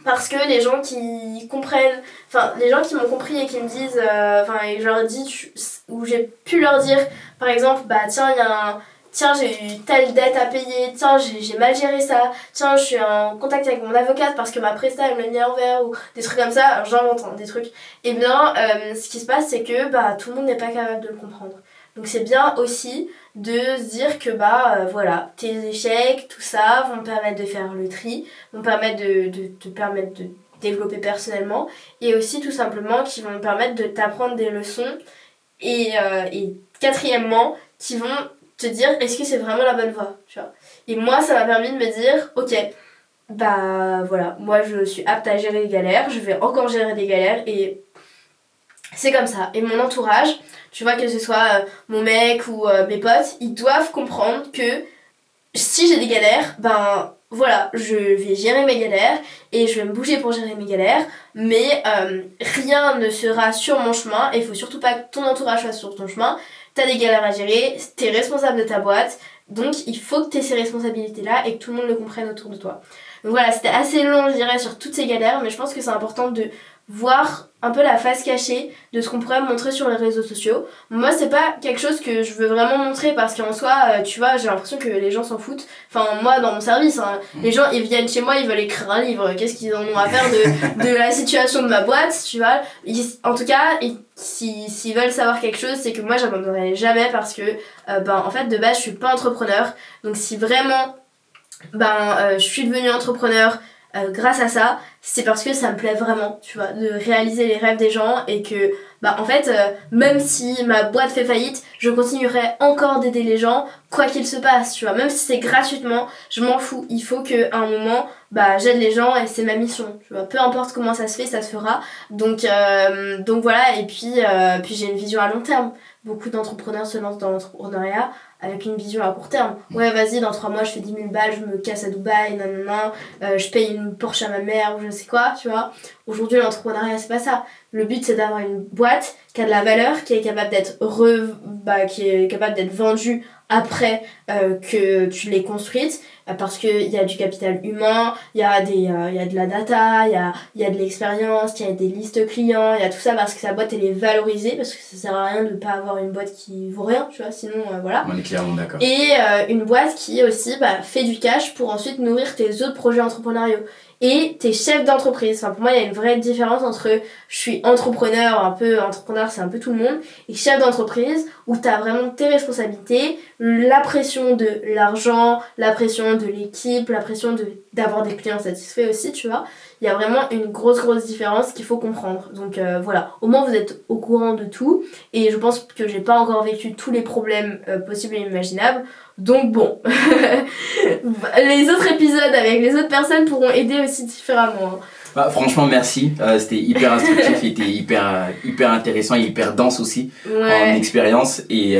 Parce que les gens qui comprennent, enfin les gens qui m'ont compris et qui me disent, et je leur dis, ou j'ai pu leur dire, par exemple, tiens, j'ai eu telle dette à payer, tiens, j'ai mal géré ça, tiens, je suis en contact avec mon avocate parce que ma presta elle me l'a mis à l'envers, ou des trucs comme ça, alors j'invente des trucs. Et bien, ce qui se passe, c'est que tout le monde n'est pas capable de le comprendre. Donc c'est bien aussi de se dire que voilà, tes échecs, tout ça, vont me permettre de faire le tri, vont permettre de te permettre de développer personnellement, et aussi tout simplement qui vont me permettre de t'apprendre des leçons, et quatrièmement, qui vont te dire est-ce que c'est vraiment la bonne voie, tu vois. Et moi ça m'a permis de me dire ok, voilà, moi je suis apte à gérer les galères, je vais encore gérer des galères et c'est comme ça. Et mon entourage, tu vois, que ce soit mon mec ou mes potes, ils doivent comprendre que si j'ai des galères, voilà, je vais gérer mes galères et je vais me bouger pour gérer mes galères, mais rien ne sera sur mon chemin et il faut surtout pas que ton entourage soit sur ton chemin. T'as des galères à gérer, t'es responsable de ta boîte, donc il faut que t'aies ces responsabilités-là et que tout le monde le comprenne autour de toi. Donc voilà, c'était assez long, je dirais, sur toutes ces galères, mais je pense que c'est important de voir un peu la face cachée de ce qu'on pourrait montrer sur les réseaux sociaux. Moi, c'est pas quelque chose que je veux vraiment montrer parce qu'en soi, tu vois, j'ai l'impression que les gens s'en foutent. Enfin, moi, dans mon service, les gens, ils viennent chez moi, ils veulent écrire un livre. Qu'est-ce qu'ils en ont à faire de la situation de ma boîte, tu vois. En tout cas, s'ils veulent savoir quelque chose, c'est que moi, j'abandonnerai jamais parce que, en fait, de base, je suis pas entrepreneur. Donc, si vraiment, je suis devenue entrepreneur grâce à ça, c'est parce que ça me plaît vraiment, tu vois, de réaliser les rêves des gens et que, en fait, même si ma boîte fait faillite, je continuerai encore d'aider les gens, quoi qu'il se passe, tu vois, même si c'est gratuitement, je m'en fous. Il faut qu'à un moment, j'aide les gens et c'est ma mission, tu vois, peu importe comment ça se fait, ça se fera. Donc voilà, et puis j'ai une vision à long terme. Beaucoup d'entrepreneurs se lancent dans l'entrepreneuriat avec une vision à court terme. Ouais, vas-y, dans 3 mois, je fais 10 000 balles, je me casse à Dubaï, je paye une Porsche à ma mère ou je sais quoi, tu vois. Aujourd'hui, l'entrepreneuriat, c'est pas ça. Le but, c'est d'avoir une boîte qui a de la valeur, qui est capable d'être vendue après que tu l'aies construite, parce qu'il y a du capital humain, il y a de la data, il y a de l'expérience, il y a des listes clients, il y a tout ça parce que sa boîte elle est valorisée, parce que ça sert à rien de pas avoir une boîte qui vaut rien, tu vois, sinon voilà. On est clairement d'accord. Et une boîte qui aussi fait du cash pour ensuite nourrir tes autres projets entrepreneuriaux. et t'es chef d'entreprise. Enfin, pour moi, il y a une vraie différence entre je suis entrepreneur, entrepreneur, c'est un peu tout le monde, et chef d'entreprise, où t'as vraiment tes responsabilités, la pression de l'argent, la pression de l'équipe, la pression d'avoir des clients satisfaits aussi, tu vois. Il y a vraiment une grosse différence qu'il faut comprendre. Donc voilà, au moins vous êtes au courant de tout, et je pense que j'ai pas encore vécu tous les problèmes possibles et imaginables. Donc bon, les autres épisodes avec les autres personnes pourront aider aussi différemment. Bah, franchement, merci. C'était hyper instructif, il était hyper intéressant et hyper dense aussi en expérience. Et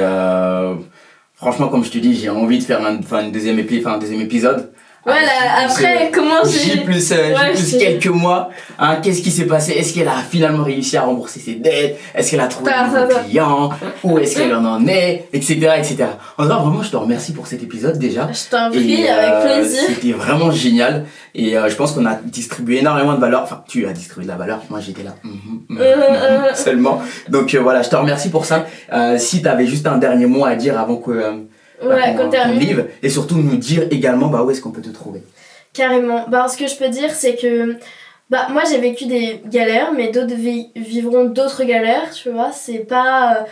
franchement, comme je te dis, j'ai envie de faire un deuxième épisode. Voilà, après, comment j'ai plus quelques mois. Hein, qu'est-ce qui s'est passé? Est-ce qu'elle a finalement réussi à rembourser ses dettes? Est-ce qu'elle a trouvé des clients? Où est-ce qu'elle en est? Etc. En tout cas, vraiment, je te remercie pour cet épisode déjà. Je t'en prie, avec plaisir. C'était vraiment génial. Et je pense qu'on a distribué énormément de valeur. Enfin, tu as distribué de la valeur. Moi, j'étais là. Seulement. Donc voilà, je te remercie pour ça. Si tu avais juste un dernier mot à dire avant que... qu'on termine. Et surtout nous dire également où est-ce qu'on peut te trouver. Carrément. Ce que je peux dire, c'est que moi j'ai vécu des galères, mais d'autres vivront d'autres galères, tu vois. C'est pas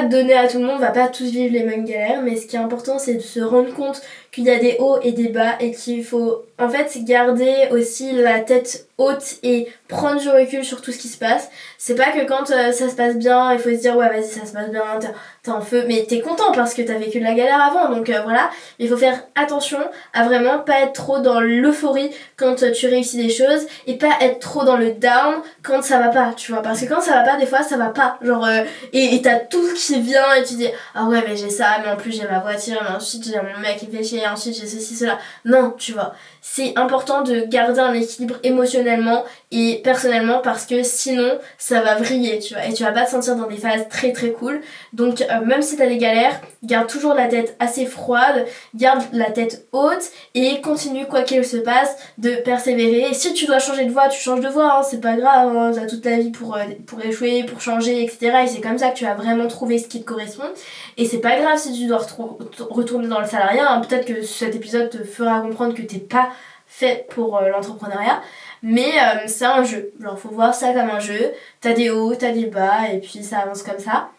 donné à tout le monde, on va pas tous vivre les mêmes galères, mais ce qui est important, c'est de se rendre compte qu'il y a des hauts et des bas et qu'il faut en fait garder aussi la tête haute et prendre du recul sur tout ce qui se passe. C'est pas que quand ça se passe bien, il faut se dire ouais vas-y ça se passe bien, t'es en feu, mais t'es content parce que t'as vécu de la galère avant, donc voilà. Il faut faire attention à vraiment pas être trop dans l'euphorie quand tu réussis des choses et pas être trop dans le down quand ça va pas, tu vois, parce que quand ça va pas, des fois ça va pas, genre et t'as tout qui vient et tu dis ah ouais mais j'ai ça, mais en plus j'ai ma voiture, mais ensuite j'ai mon mec qui fait chier, ensuite j'ai ceci, cela. Non, tu vois, c'est important de garder un équilibre émotionnellement et personnellement parce que sinon ça va vriller, tu vois, et tu vas pas te sentir dans des phases très très cool. Donc même si t'as des galères, garde toujours la tête assez froide, garde la tête haute et continue quoi qu'il se passe de persévérer. Et si tu dois changer de voie, tu changes de voie, hein, c'est pas grave, hein, t'as toute ta vie pour échouer, pour changer, etc. Et c'est comme ça que tu vas vraiment trouver ce qui te correspond. Et c'est pas grave si tu dois retourner dans le salariat, hein. Peut-être que cet épisode te fera comprendre que t'es pas fait pour l'entrepreneuriat, mais c'est un jeu, genre faut voir ça comme un jeu, t'as des hauts, t'as des bas et puis ça avance comme ça.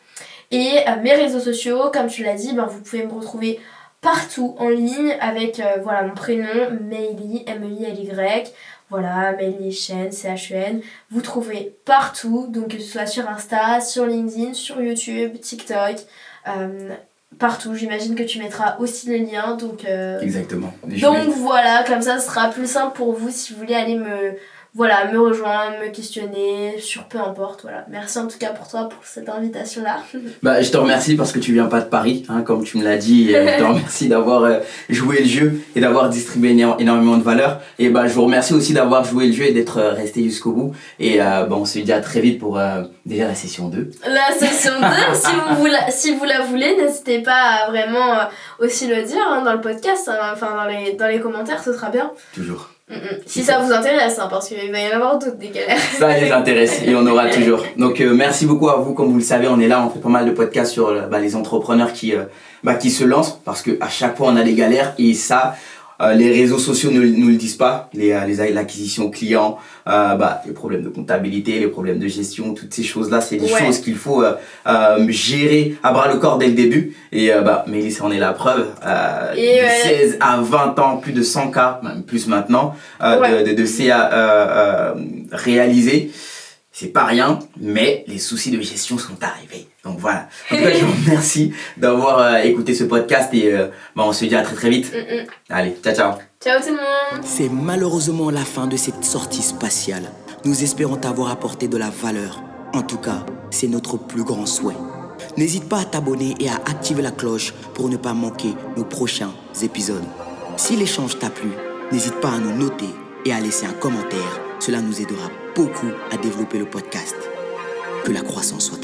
Et mes réseaux sociaux, comme tu l'as dit, vous pouvez me retrouver partout en ligne avec mon prénom Meili, M-E-I-L-Y, voilà, Meili Chen, C-H-E-N, vous trouvez partout, donc que ce soit sur Insta, sur LinkedIn, sur YouTube, TikTok, partout. J'imagine que tu mettras aussi les liens, donc exactement. Donc voilà, comme ça ce sera plus simple pour vous si vous voulez aller me rejoindre, me questionner sur peu importe. Voilà, merci en tout cas pour toi pour cette invitation là. Je te remercie parce que tu viens pas de Paris, hein, comme tu me l'as dit. Je te remercie d'avoir joué le jeu et d'avoir distribué énormément de valeur. Et je vous remercie aussi d'avoir joué le jeu et d'être resté jusqu'au bout. Et on se dit à très vite pour déjà la session 2. La session 2, si vous la voulez, n'hésitez pas à vraiment aussi le dire hein, dans le podcast, hein, enfin dans les commentaires, ce sera bien. Toujours. Si ça vous intéresse, hein, parce qu'il va y en avoir d'autres des galères. Ça les intéresse et on aura toujours. Donc merci beaucoup à vous, comme vous le savez, on est là, on fait pas mal de podcasts sur les entrepreneurs qui se lancent parce que à chaque fois on a des galères et ça les réseaux sociaux ne nous le disent pas, l'acquisition client, les problèmes de comptabilité, les problèmes de gestion, toutes ces choses-là, c'est des choses qu'il faut gérer à bras le corps dès le début. Et Mélissa en est la preuve, de 16 à 20 ans, plus de 100 cas, même plus maintenant, de CA réalisés. C'est pas rien, mais les soucis de gestion sont arrivés. Donc voilà. En tout cas, je vous remercie d'avoir écouté ce podcast et on se dit à très très vite. Allez, ciao ciao. Ciao tout le monde. C'est malheureusement la fin de cette sortie spatiale. Nous espérons t'avoir apporté de la valeur. En tout cas, c'est notre plus grand souhait. N'hésite pas à t'abonner et à activer la cloche pour ne pas manquer nos prochains épisodes. Si l'échange t'a plu, n'hésite pas à nous noter et à laisser un commentaire. Cela nous aidera beaucoup à développer le podcast. Que la croissance soit